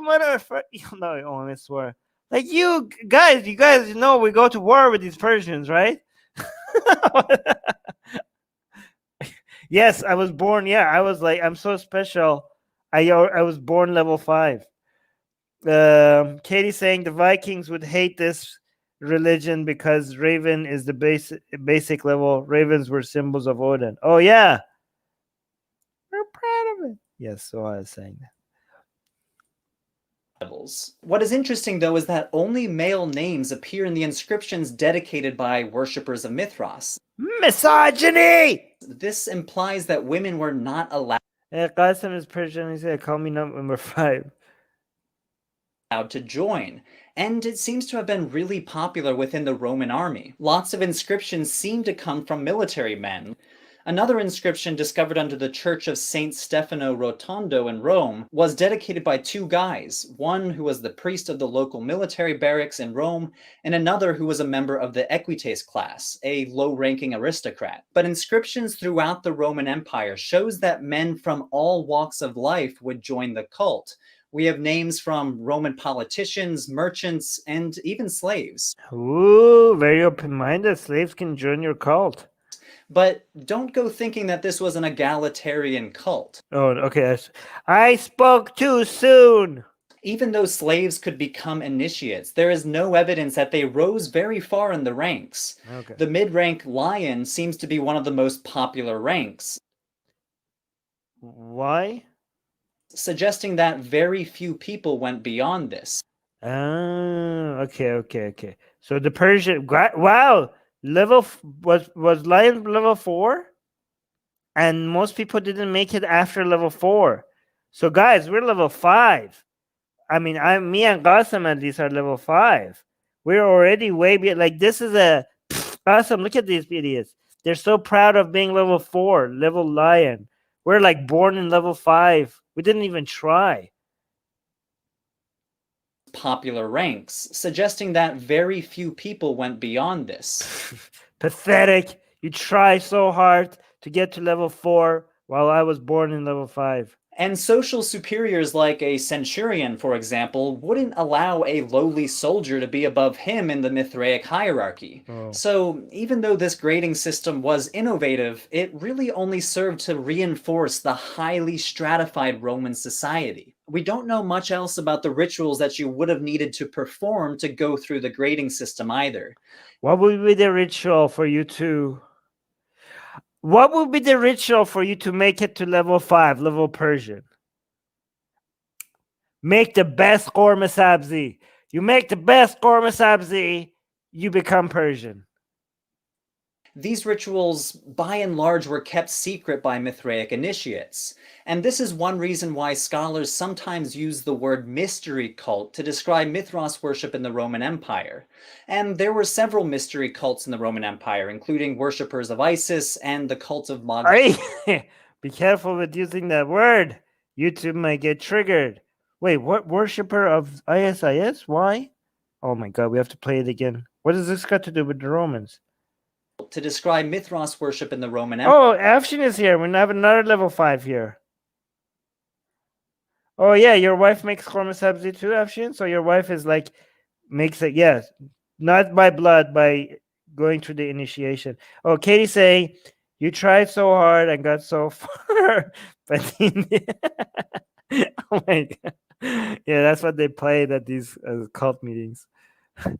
motherfucker? No, I only swear. Like you guys know we go to war with these Persians, right? Yes, I was born. Yeah, I was like, I'm so special. I was born level 5. Katie saying the Vikings would hate this religion because Raven is the basic level. Ravens were symbols of Odin. Oh yeah, we're proud of it. Yes, so I was saying that. Levels. What is interesting though is that only male names appear in the inscriptions dedicated by worshippers of Mithras. Misogyny! This implies that women were not allowed. Qasim is Persian. He said, "Call me number 5." To join, and it seems to have been really popular within the Roman army. Lots of inscriptions seem to come from military men. Another inscription discovered under the Church of Saint Stefano Rotondo in Rome was dedicated by 2 guys, one who was the priest of the local military barracks in Rome, and another who was a member of the Equites class, a low-ranking aristocrat. But inscriptions throughout the Roman Empire shows that men from all walks of life would join the cult. We have names from Roman politicians, merchants, and even slaves. Ooh, very open-minded. Slaves can join your cult. But don't go thinking that this was an egalitarian cult. Oh, okay. I spoke too soon. Even though slaves could become initiates, there is no evidence that they rose very far in the ranks. Okay. The mid-rank lion seems to be one of the most popular ranks. Why? Suggesting that very few people went beyond this. Okay. So the Persian, wow, was lion level 4, and most people didn't make it after level 4. So guys, we're level 5. I mean, me and Qasim at least are level 5. We're already way beyond. Like this is awesome. Look at these idiots. They're so proud of being level 4, level lion. We're like born in level 5. We didn't even try. Popular ranks, suggesting that very few people went beyond this. Pathetic. You try so hard to get to level 4 while I was born in level 5. And social superiors like a centurion, for example, wouldn't allow a lowly soldier to be above him in the Mithraic hierarchy. Oh. So even though this grading system was innovative, it really only served to reinforce the highly stratified Roman society. We don't know much else about the rituals that you would have needed to perform to go through the grading system either. What would be the ritual for you to... What would be the ritual for you to make it to level 5, level Persian? Make the best korma sabzi. You make the best korma sabzi, you become Persian. These rituals, by and large, were kept secret by Mithraic initiates. And this is one reason why scholars sometimes use the word mystery cult to describe Mithras worship in the Roman Empire. And there were several mystery cults in the Roman Empire, including worshippers of Isis and the cult of Be careful with using that word. YouTube might get triggered. Wait, what worshipper of ISIS? Why? Oh my god, we have to play it again. What does this got to do with the Romans? To describe Mithras worship in the Roman Empire. Oh, Afshin is here. We have another level 5 here. Oh yeah, your wife makes korma sabzi too, Afshin? So your wife is like, makes it, yes. Not by blood, by going through the initiation. Oh, Katie saying, you tried so hard and got so far. But oh my god. Yeah, that's what they played at these cult meetings.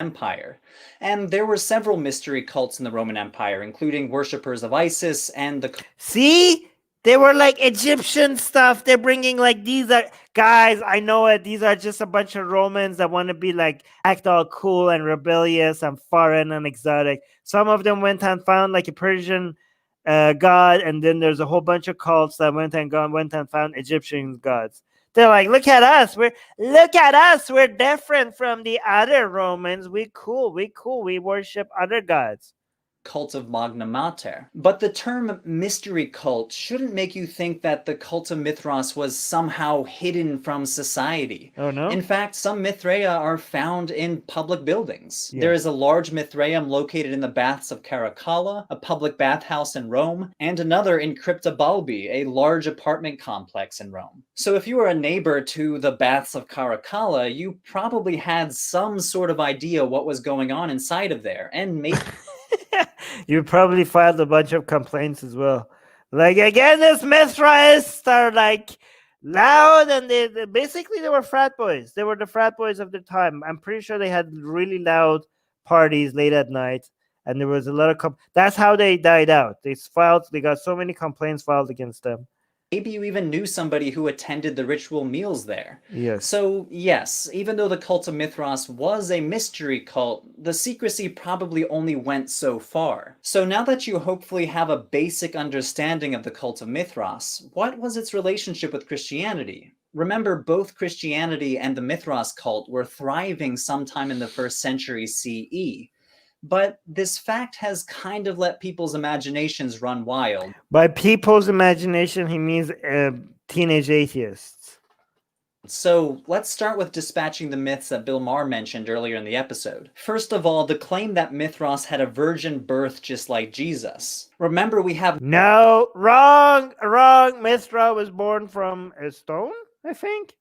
Empire. And there were several mystery cults in the Roman Empire, including worshippers of Isis and the... See? They were like Egyptian stuff. They're bringing like, these are, guys, I know it. These are just a bunch of Romans that want to be like, act all cool and rebellious and foreign and exotic. Some of them went and found like a Persian god. And then there's a whole bunch of cults that went and found Egyptian gods. They're like, look at us. We're different from the other Romans. We cool. We worship other gods. Cult of Magna Mater. But the term mystery cult shouldn't make you think that the cult of Mithras was somehow hidden from society. Oh no? In fact, some Mithraea are found in public buildings. Yeah. There is a large Mithraeum located in the baths of Caracalla, a public bathhouse in Rome, and another in Crypta Balbi, a large apartment complex in Rome. So if you were a neighbor to the baths of Caracalla, you probably had some sort of idea what was going on inside of there, and maybe... You probably filed a bunch of complaints as well. Like, again, this Mithras are like loud, and they basically they were frat boys. They were the frat boys of the time. I'm pretty sure they had really loud parties late at night, and there was a lot of that's how they died out. They got so many complaints filed against them. Maybe you even knew somebody who attended the ritual meals there. Yes. So, yes, even though the cult of Mithras was a mystery cult, the secrecy probably only went so far. So now that you hopefully have a basic understanding of the cult of Mithras, what was its relationship with Christianity? Remember, both Christianity and the Mithras cult were thriving sometime in the 1st century CE. But this fact has kind of let people's imaginations run wild. By people's imagination, he means teenage atheists. So let's start with dispatching the myths that Bill Maher mentioned earlier in the episode. First of all, the claim that Mithras had a virgin birth just like Jesus. Remember, we have... No, wrong. Mithra was born from a stone, I think.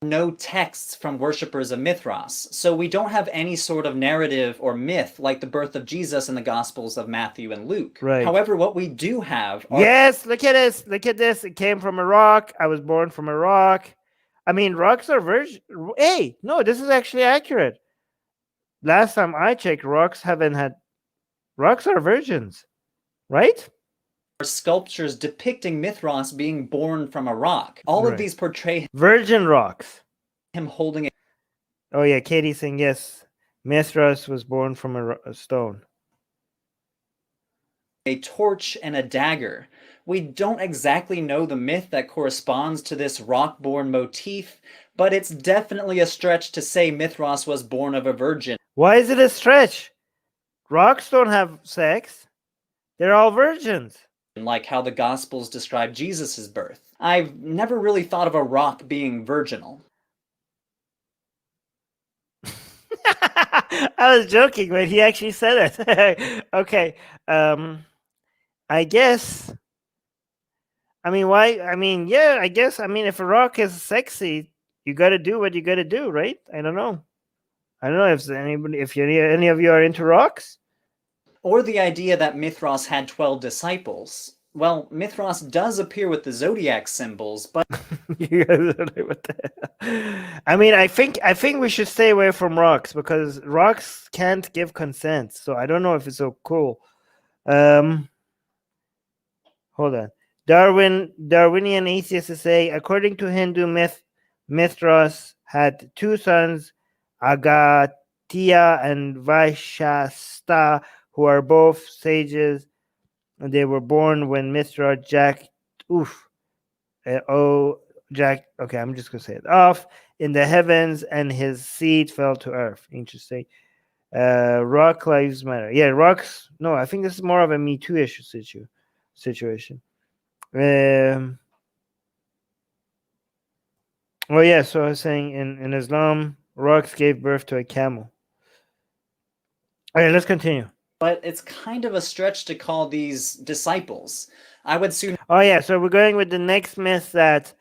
No texts from worshippers of Mithras, so we don't have any sort of narrative or myth like the birth of Jesus in the Gospels of Matthew and Luke. Right. However, what we do have are... Yes, look at this. It came from a rock. I was born from a rock. I mean, rocks are virgin. Hey, no, this is actually accurate. Last time I checked, rocks are virgins, right? Sculptures depicting Mithras being born from a rock. All of these portray virgin rocks. Him holding a... Oh yeah, Katie's saying yes. Mithras was born from a stone. A torch and a dagger. We don't exactly know the myth that corresponds to this rock-born motif, but it's definitely a stretch to say Mithras was born of a virgin. Why is it a stretch? Rocks don't have sex. They're all virgins. Like how the Gospels describe Jesus' birth. I've never really thought of a rock being virginal. I was joking, but he actually said it. Okay. I guess. I mean, why? I mean, yeah, I guess. I mean, if a rock is sexy, you got to do what you got to do, right? I don't know. If any of you are into rocks. Or the idea that Mithras had 12 disciples. Well, Mithras does appear with the zodiac symbols, but... You guys are like, what the hell? I mean, I think we should stay away from rocks because rocks can't give consent. So I don't know if it's so cool. Hold on. Darwinian atheists say, according to Hindu myth, Mithras had 2 sons, Agastya and Vaishashta, who are both sages and they were born when Mithra jacked. Oof. Jack. Okay, I'm just gonna say it off in the heavens, and his seed fell to earth. Interesting. Rock lives matter. Yeah, rocks. No, I think this is more of a Me Too issue situation. Oh yeah, so I was saying in Islam, rocks gave birth to a camel. All right, let's continue. But it's kind of a stretch to call these disciples. I would sooner. Oh yeah, so we're going with the next myth that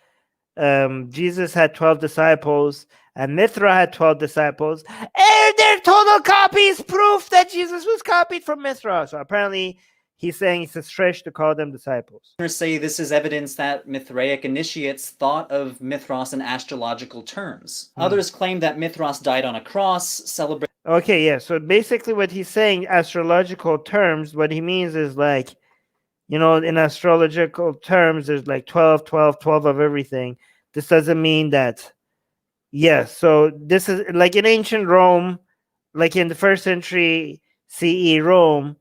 Jesus had 12 disciples and Mithra had 12 disciples. And they're total copies, proof that Jesus was copied from Mithra. So apparently he's saying it's a stretch to call them disciples. Say this is evidence that Mithraic initiates thought of Mithras in astrological terms. Others claim that Mithras died on a cross, celebrating. Okay, yeah. So basically what he's saying, astrological terms, what he means is like, you know, in astrological terms, there's like 12, 12, 12 of everything. This doesn't mean that, yes. So this is like in ancient Rome, like in the 1st century CE Rome,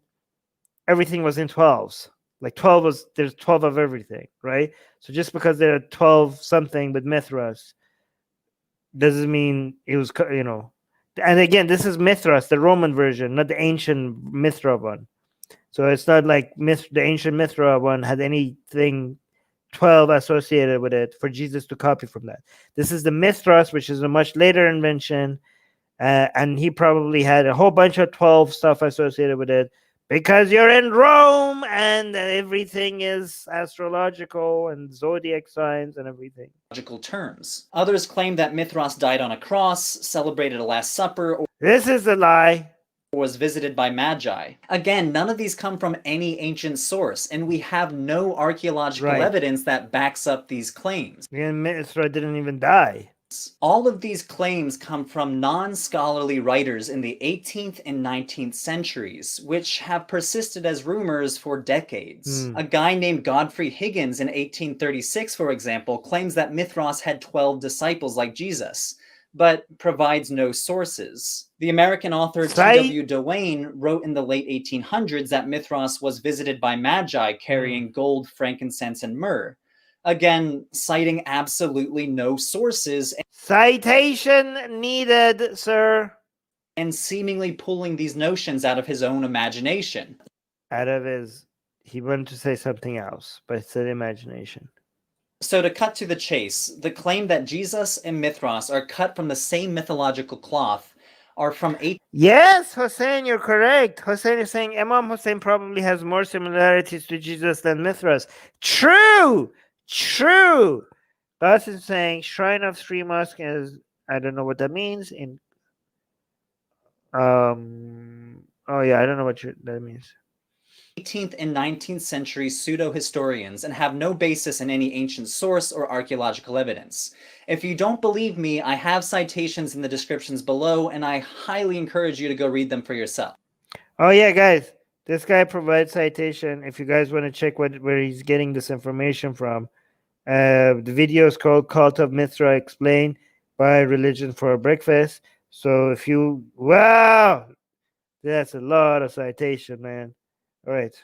everything was in 12s. Like 12 was, there's 12 of everything, right? So just because there are 12 something with Mithras doesn't mean it was, you know. And again, this is Mithras, the Roman version, not the ancient Mithra one. So it's not like the ancient Mithra one had anything 12 associated with it for Jesus to copy from that. This is the Mithras, which is a much later invention. And he probably had a whole bunch of 12 stuff associated with it because you're in Rome and everything is astrological and zodiac signs and everything. Terms. Others claim that Mithras died on a cross, celebrated a Last Supper, or this is a lie. Was visited by magi. Again, none of these come from any ancient source, and we have no archaeological evidence that backs up these claims. And Mithra didn't even die. All of these claims come from non-scholarly writers in the 18th and 19th centuries, which have persisted as rumors for decades. A guy named Godfrey Higgins in 1836, for example, claims that Mithras had 12 disciples like Jesus, but provides no sources. The American author T.W. Duane wrote in the late 1800s that Mithras was visited by magi carrying gold, frankincense, and myrrh. Again, citing absolutely no sources. Citation needed, sir. And seemingly pulling these notions out of his own imagination. Out of his, he wanted to say something else, but it said imagination. So to cut to the chase, the claim that Jesus and Mithras are cut from the same mythological cloth are from Yes, Hussein, you're correct. Hussein is saying Imam Hussein probably has more similarities to Jesus than Mithras. True! True! Gus is saying Shrine of Three Mosque is, I don't know what that means. Oh yeah, I don't know what that means. 18th and 19th century pseudo-historians and have no basis in any ancient source or archaeological evidence. If you don't believe me, I have citations in the descriptions below, and I highly encourage you to go read them for yourself. Oh yeah, guys, this guy provides citation. If you guys want to check where he's getting this information from, the video is called Cult of Mithra Explained by Religion for Breakfast. So if you, wow, that's a lot of citation, man. All right.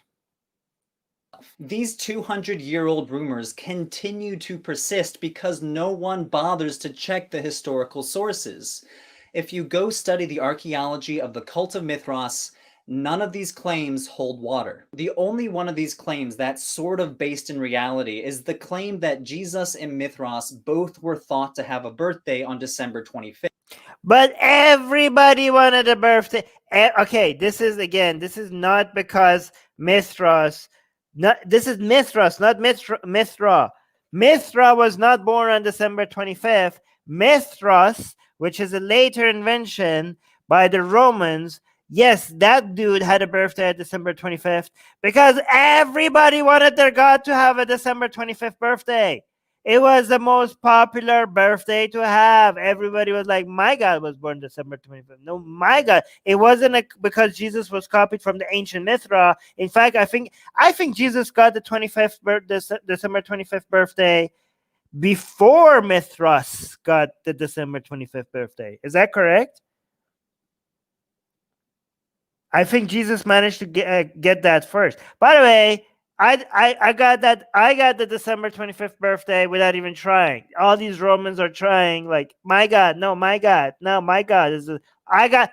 These 200-year-old rumors continue to persist because no one bothers to check the historical sources. If you go study the archaeology of the cult of Mithras, none of these claims hold water. The only one of these claims that's sort of based in reality is the claim that Jesus and Mithras both were thought to have a birthday on December 25th. But everybody wanted a birthday. Okay, this is not because Mithras. This is Mithras, not Mithra. Mithra was not born on December 25th. Mithras, which is a later invention by the Romans, yes, that dude had a birthday at December 25th because everybody wanted their god to have a December 25th birthday. It was the most popular birthday to have. Everybody was like, my God was born December 25th. No, my God. It wasn't because Jesus was copied from the ancient Mithra. In fact, I think Jesus got the December 25th birthday before Mithras got the December 25th birthday. Is that correct? I think Jesus managed to get that first. By the way, I got that. I got the December 25th birthday without even trying. All these Romans are trying. Like, my God, no, my God, no, my God I got.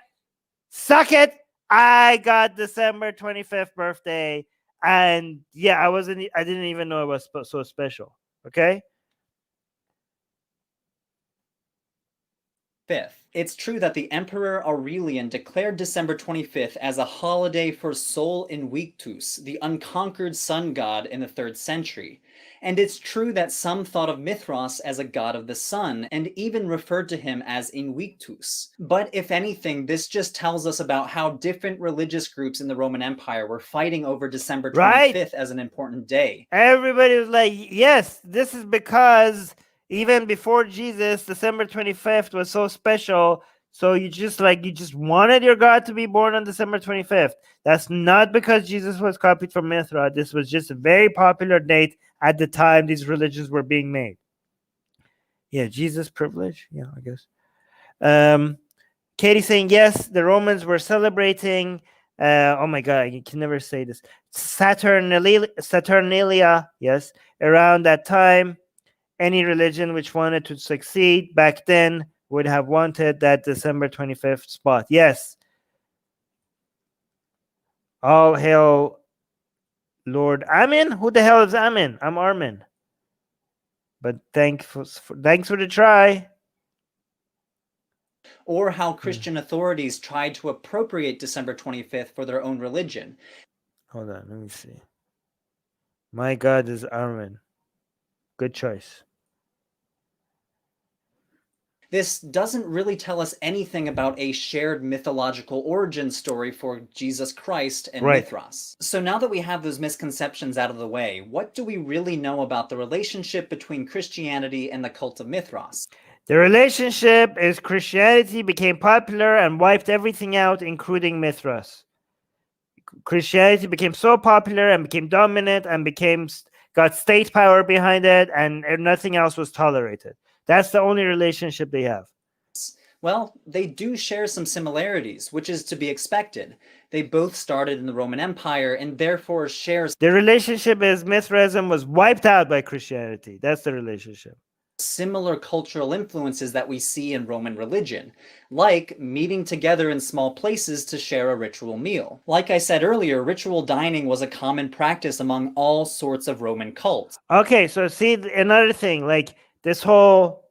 Suck it. I got December 25th birthday, and yeah, I didn't even know it was so special. Okay. It's true that the Emperor Aurelian declared December 25th as a holiday for Sol Invictus, the unconquered sun god in the 3rd century. And it's true that some thought of Mithras as a god of the sun, and even referred to him as Invictus. But if anything, this just tells us about how different religious groups in the Roman Empire were fighting over December 25th as an important day. Everybody was like, yes, this is because even before Jesus, December 25th was so special. So you just wanted your God to be born on December 25th. That's not because Jesus was copied from Mithra. This was just a very popular date at the time these religions were being made. Yeah, Jesus privilege. Yeah, I guess. Katie saying, yes, the Romans were celebrating. Oh my God, you can never say this. Saturnalia, yes, around that time. Any religion which wanted to succeed back then would have wanted that December 25th spot. Yes. All hail Lord Armin. Who the hell is Armin? I'm Armin. But thanks for the try. Or how Christian authorities tried to appropriate December 25th for their own religion. Hold on, let me see. My God is Armin. Good choice. This doesn't really tell us anything about a shared mythological origin story for Jesus Christ and Mithras. So now that we have those misconceptions out of the way, what do we really know about the relationship between Christianity and the cult of Mithras? The relationship is Christianity became popular and wiped everything out, including Mithras. Christianity became so popular and became dominant and got state power behind it, and nothing else was tolerated. That's the only relationship they have. Well, they do share some similarities, which is to be expected. They both started in the Roman Empire and therefore share. The relationship is Mithraism was wiped out by Christianity. That's the relationship. Similar cultural influences that we see in Roman religion, like meeting together in small places to share a ritual meal. Like I said earlier, ritual dining was a common practice among all sorts of Roman cults. Okay, so see, another thing, like this whole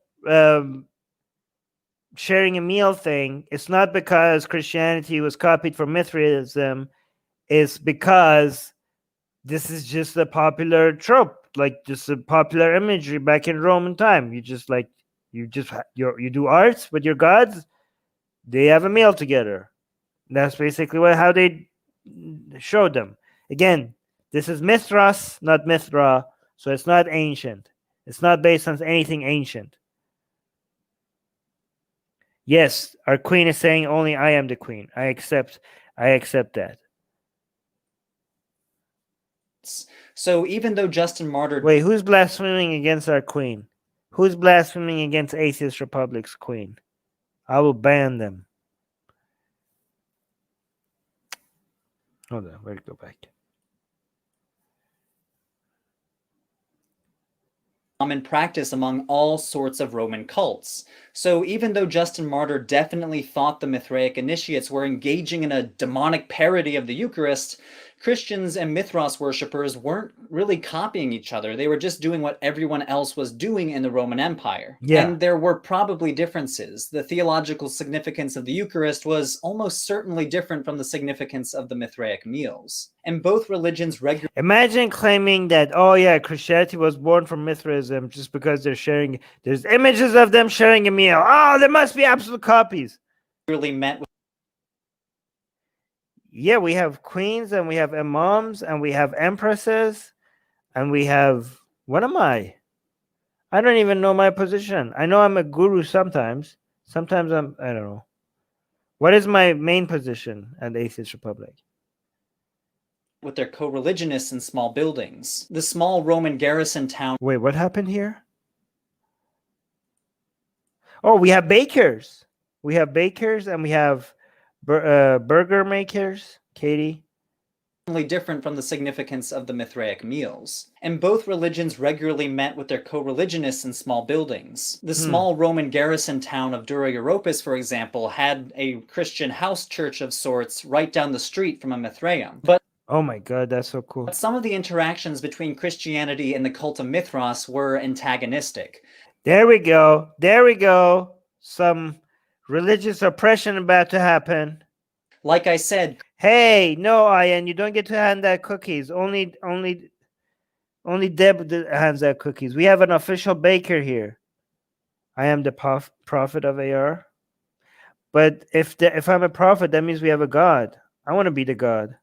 sharing a meal thing, it's not because Christianity was copied from Mithraism, it's because this is just a popular trope, like just a popular imagery back in Roman time. You do arts with your gods, they have a meal together. That's basically how they showed them. Again, this is Mithras, not Mithra, so it's not ancient. It's not based on anything ancient. Yes, our queen is saying only I am the queen. I accept that. So even though Justin martyred... Wait, who's blaspheming against our queen? Who's blaspheming against Atheist Republic's queen? I will ban them. Hold on, where'd it go back? Common practice among all sorts of Roman cults. So even though Justin Martyr definitely thought the Mithraic initiates were engaging in a demonic parody of the Eucharist, Christians and Mithras worshippers weren't really copying each other. They were just doing what everyone else was doing in the Roman Empire. Yeah. And there were probably differences. The theological significance of the Eucharist was almost certainly different from the significance of the Mithraic meals. And both religions regularly... Imagine claiming that, oh yeah, Christianity was born from Mithraism just because there's images of them sharing a meal. Oh, there must be absolute copies. Really met with... Yeah, we have queens and we have imams and we have empresses and we have... What am I? I don't even know my position. I know I'm a guru sometimes. Sometimes I don't know. What is my main position at the Atheist Republic? With their co-religionists in small buildings. The small Roman garrison town... Wait, what happened here? Oh, we have bakers. We have bakers and we have burger makers, Katie. Different from the significance of the Mithraic meals. And both religions regularly met with their co-religionists in small buildings. The small Roman garrison town of Dura Europus, for example, had a Christian house church of sorts right down the street from a Mithraeum. But oh my god, that's so cool. some of the interactions between Christianity and the cult of Mithras were antagonistic. There we go. There we go. Some religious oppression about to happen. Like I said, hey, no, Ian, you don't get to hand out cookies. Only Deb hands out cookies. We have an official baker here. I am the prophet of AR. But if I'm a prophet, that means we have a god. I want to be the god.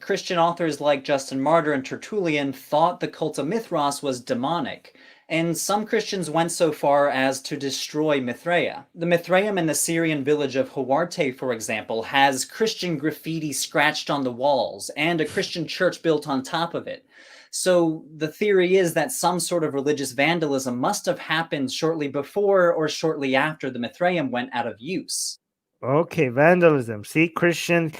Christian authors like Justin Martyr and Tertullian thought the cult of Mithras was demonic, and some Christians went so far as to destroy Mithraea. The Mithraeum in the Syrian village of Huarte, for example, has Christian graffiti scratched on the walls and a Christian church built on top of it. So the theory is that some sort of religious vandalism must have happened shortly before or shortly after the Mithraeum went out of use. Okay, vandalism. See, Christian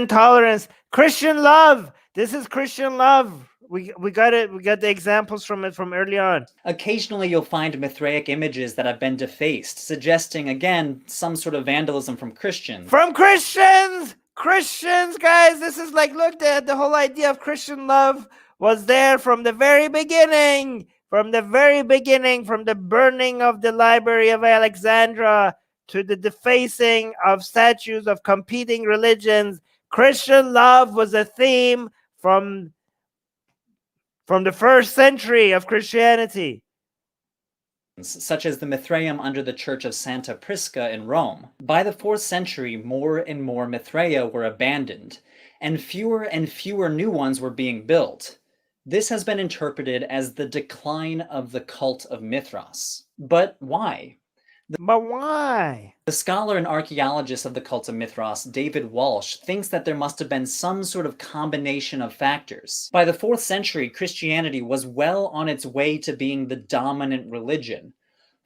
tolerance, Christian love. This is Christian love. We got it. We got the examples from it from early on. Occasionally, you'll find Mithraic images that have been defaced, suggesting again some sort of vandalism from Christians. From Christians, guys. This is like, look, the whole idea of Christian love was there from the very beginning. From the burning of the Library of Alexandria to the defacing of statues of competing religions. Christian love was a theme from the first century of Christianity. Such as the Mithraeum under the Church of Santa Prisca in Rome. By the 4th century, more and more Mithraea were abandoned, and fewer new ones were being built. This has been interpreted as the decline of the cult of Mithras. But why? The scholar and archaeologist of the cult of Mithras, David Walsh, thinks that there must have been some sort of combination of factors. By the 4th century, Christianity was well on its way to being the dominant religion.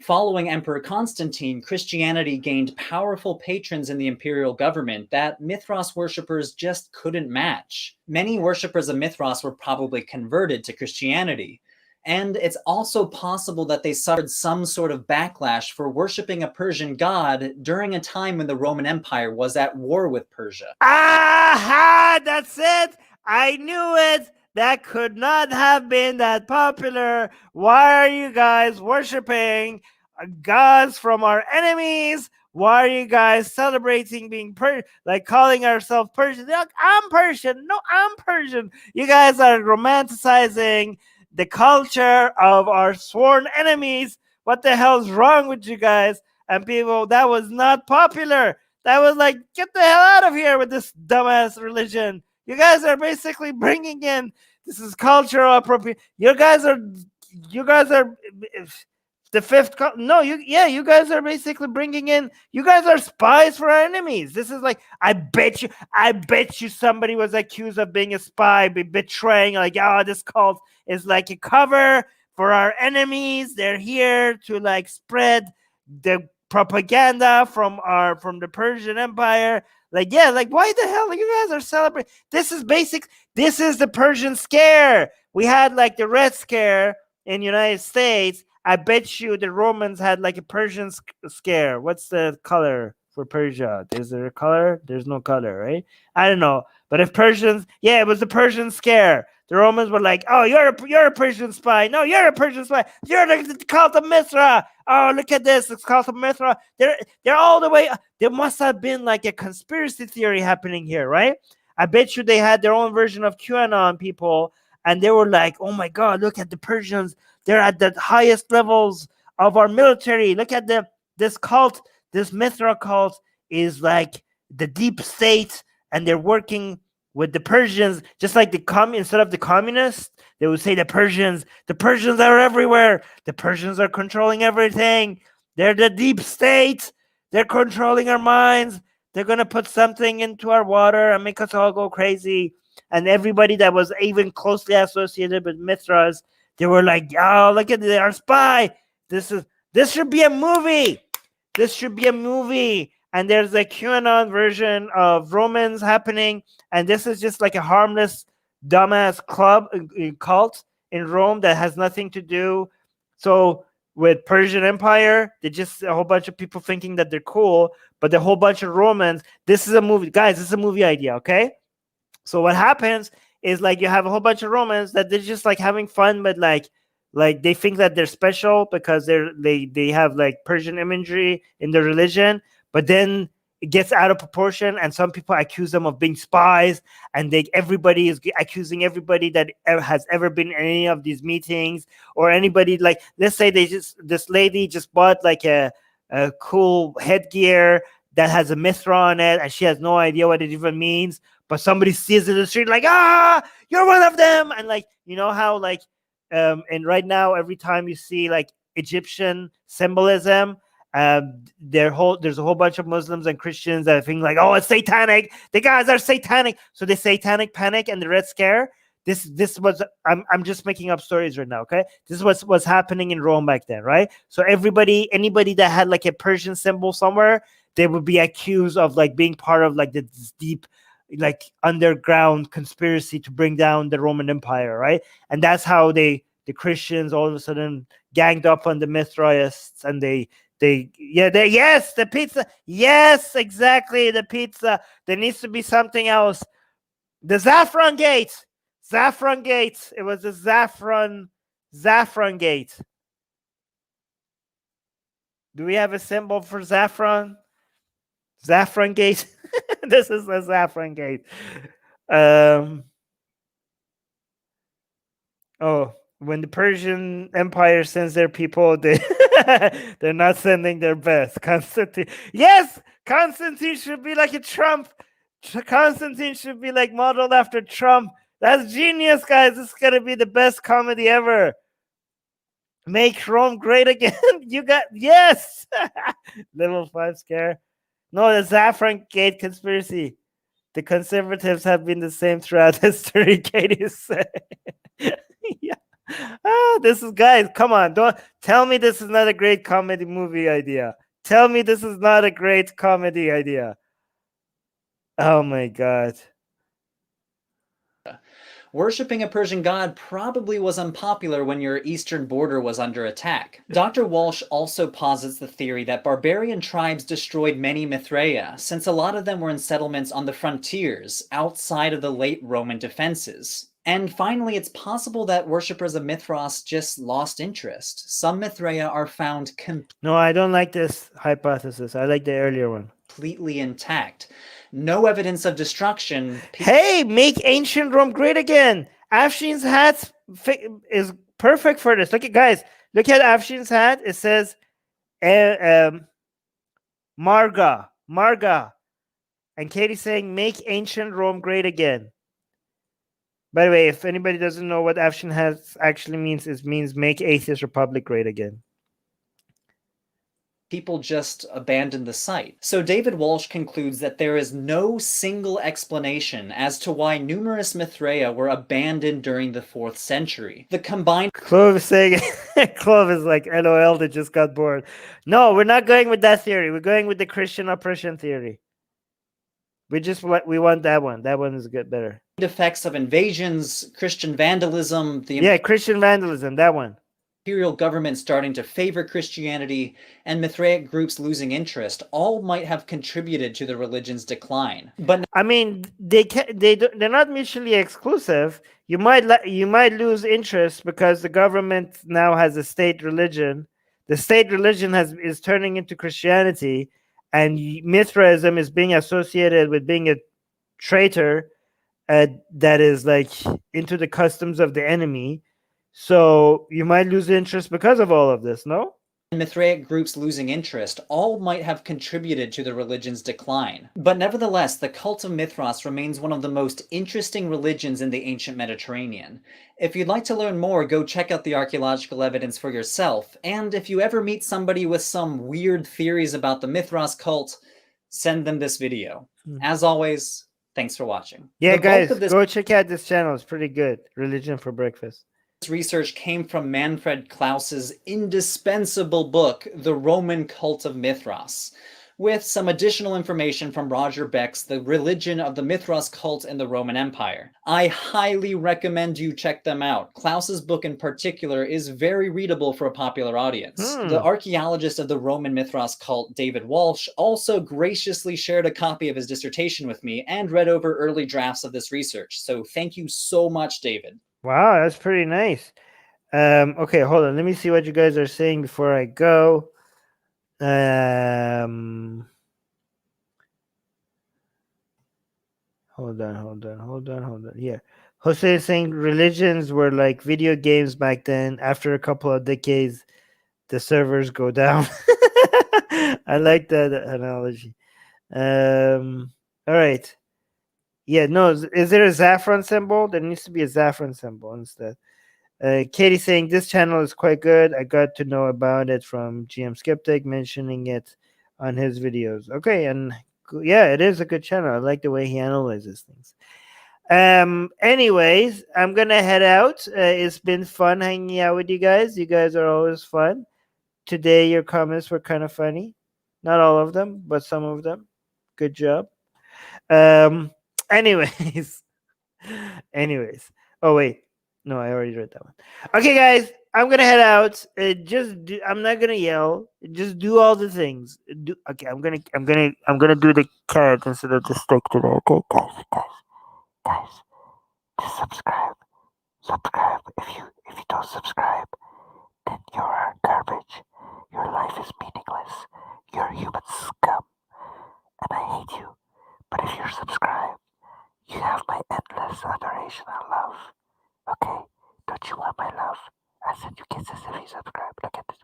Following Emperor Constantine, Christianity gained powerful patrons in the imperial government that Mithras worshippers just couldn't match. Many worshippers of Mithras were probably converted to Christianity. And it's also possible that they suffered some sort of backlash for worshipping a Persian god during a time when the Roman Empire was at war with Persia. Aha! That's it! I knew it! That could not have been that popular. Why are you guys worshipping gods from our enemies? Why are you guys celebrating being calling ourselves Persian? Look, I'm Persian. No, I'm Persian. You guys are romanticizing the culture of our sworn enemies. What the hell's wrong with you guys? And people, that was not popular. That was like, get the hell out of here with this dumbass religion. You guys are basically bringing in, this is cultural appropriation. You guys are the fifth. You guys are basically bringing in, you guys are spies for our enemies. This is like, I bet you somebody was accused of being a spy, betraying, like, oh, this cult is like a cover for our enemies. They're here to like spread the propaganda from the Persian Empire. Like, yeah, like, why the hell you guys are celebrating? This is the Persian scare. We had like the Red Scare in the United States. I bet you the Romans had like a Persian scare. What's the color for Persia? Is there a color? There's no color, right? I don't know. But if Persians, yeah, it was the Persian scare. The Romans were like, oh, you're a Persian spy. No, you're a Persian spy. You're the cult of Mithra. Oh, look at this. It's cult of Mithra. They're all the way. There must have been like a conspiracy theory happening here, right? I bet you they had their own version of QAnon people. And they were like, oh my God, look at the Persians. They're at the highest levels of our military. Look at this cult. This Mithra cult is like the deep state. And they're working with the Persians, just like instead of the communists, they would say the Persians are everywhere. The Persians are controlling everything. They're the deep state. They're controlling our minds. They're going to put something into our water and make us all go crazy. And everybody that was even closely associated with Mithras, they were like, oh, look at our spy. This should be a movie. This should be a movie. and there's a QAnon version of Romans happening, and this is just like a harmless, dumbass club cult in Rome that has nothing to do. So with Persian Empire, they just a whole bunch of people thinking that they're cool, but the whole bunch of Romans. This is a movie, guys. This is a movie idea, okay? So what happens is like you have a whole bunch of Romans that they're just like having fun, but like they think that they're special because they have like Persian imagery in their religion, but then it gets out of proportion, and some people accuse them of being spies, and everybody is accusing everybody that has ever been in any of these meetings, or anybody, like, let's say this lady just bought like a cool headgear that has a Mithra on it, and she has no idea what it even means, but somebody sees it in the street like, you're one of them. And like, you know how like and right now every time you see like Egyptian symbolism, there's a whole bunch of Muslims and Christians that think like, oh, it's satanic, the guys are satanic, so the satanic panic and the Red Scare. This was, I'm just making up stories right now, okay? This was happening in Rome back then, right? So anybody that had like a Persian symbol somewhere, they would be accused of like being part of like this deep like underground conspiracy to bring down the Roman Empire, right? And that's how the Christians all of a sudden ganged up on the Mithraists, and yes, the pizza. Yes, exactly. The pizza. There needs to be something else. The Saffron Gate. Saffron Gate. It was the Saffron Gate. Do we have a symbol for saffron? Saffron Gate. This is the Saffron Gate. Oh, when the Persian Empire sends their people, they're not sending their best. Constantine, yes, Constantine should be like a Trump. Constantine should be like modeled after Trump. That's genius, guys. This is gonna be the best comedy ever. Make Rome great again. You got, yes. Level 5 scare. No, the Saffron Gate conspiracy. The conservatives have been the same throughout history, Katie said. Yeah. This is, guys, come on. Don't tell me this is not a great comedy movie idea. Tell me this is not a great comedy idea. Oh my God. Worshipping a Persian god probably was unpopular when your eastern border was under attack. Dr. Walsh also posits the theory that barbarian tribes destroyed many Mithraea, since a lot of them were in settlements on the frontiers, outside of the late Roman defenses. And finally, it's possible that worshippers of Mithras just lost interest. Some Mithraea are found No, I don't like this hypothesis. I like the earlier one. Completely intact. No evidence of destruction. Hey, make ancient Rome great again. Afshin's hat is perfect for this. Look at, guys. Look at Afshin's hat. It says Marga. And Katie's saying, make ancient Rome great again. By the way, if anybody doesn't know what Afshin has actually means, it means make Atheist Republic great again. People just abandoned the site. So David Walsh concludes that there is no single explanation as to why numerous Mithraea were abandoned during the 4th century. The combined... Clove is saying... Clove is like, LOL, they just got bored. No, we're not going with that theory. We're going with the Christian oppression theory. We want that one. That one is good, better. Effects of invasions, Christian vandalism... Christian vandalism, that one. Imperial government starting to favor Christianity, and Mithraic groups losing interest all might have contributed to the religion's decline. But I mean, they're not mutually exclusive. You might lose interest because the government now has a state religion. The state religion is turning into Christianity, and Mithraism is being associated with being a traitor that is like into the customs of the enemy. So you might lose interest because of all of this, no? Mithraic groups losing interest all might have contributed to the religion's decline. But nevertheless, the cult of Mithras remains one of the most interesting religions in the ancient Mediterranean. If you'd like to learn more, go check out the archaeological evidence for yourself, and if you ever meet somebody with some weird theories about the Mithras cult, send them this video. As always, thanks for watching. Yeah, guys, go check out this channel. It's pretty good. Religion for Breakfast. This research came from Manfred Klaus's indispensable book, The Roman Cult of Mithras, with some additional information from Roger Beck's The Religion of the Mithras Cult in the Roman Empire. I highly recommend you check them out. Klaus's book in particular is very readable for a popular audience. The archaeologist of the Roman Mithras cult, David Walsh, also graciously shared a copy of his dissertation with me and read over early drafts of this research. So thank you so much, David. Wow, that's pretty nice. Okay, hold on. Let me see what you guys are saying before I go. Hold on. Here. Jose is saying religions were like video games back then. After a couple of decades, the servers go down. I like that analogy. All right. Yeah, no, is there a Zaffron symbol? There needs to be a Zaffron symbol instead. Katie saying this channel is quite good. I got to know about it from GM Skeptic mentioning it on his videos. Okay, and yeah, it is a good channel. I like the way he analyzes things. Anyways, I'm gonna head out. It's been fun hanging out with you guys. You guys are always fun. Today your comments were kind of funny. Not all of them, but some of them. Good job. Anyways. Oh wait. No, I already read that one. Okay, guys, I'm gonna head out. I'm not gonna yell. Just do all the things. Okay, I'm gonna do the carrot instead of the stick today. Okay, guys, just subscribe. If you don't subscribe, then you're garbage. Your life is meaningless. You're human scum, and I hate you. But if you're subscribed, you have my endless adoration and love. Okay? Don't you want my love? I send you kisses if you subscribe. Look at this.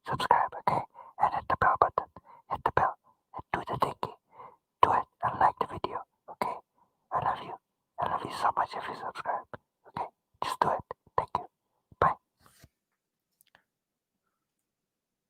Subscribe, okay? And hit the bell button. Hit the bell. And do the thingy. Do it and like the video, okay? I love you. I love you so much if you subscribe.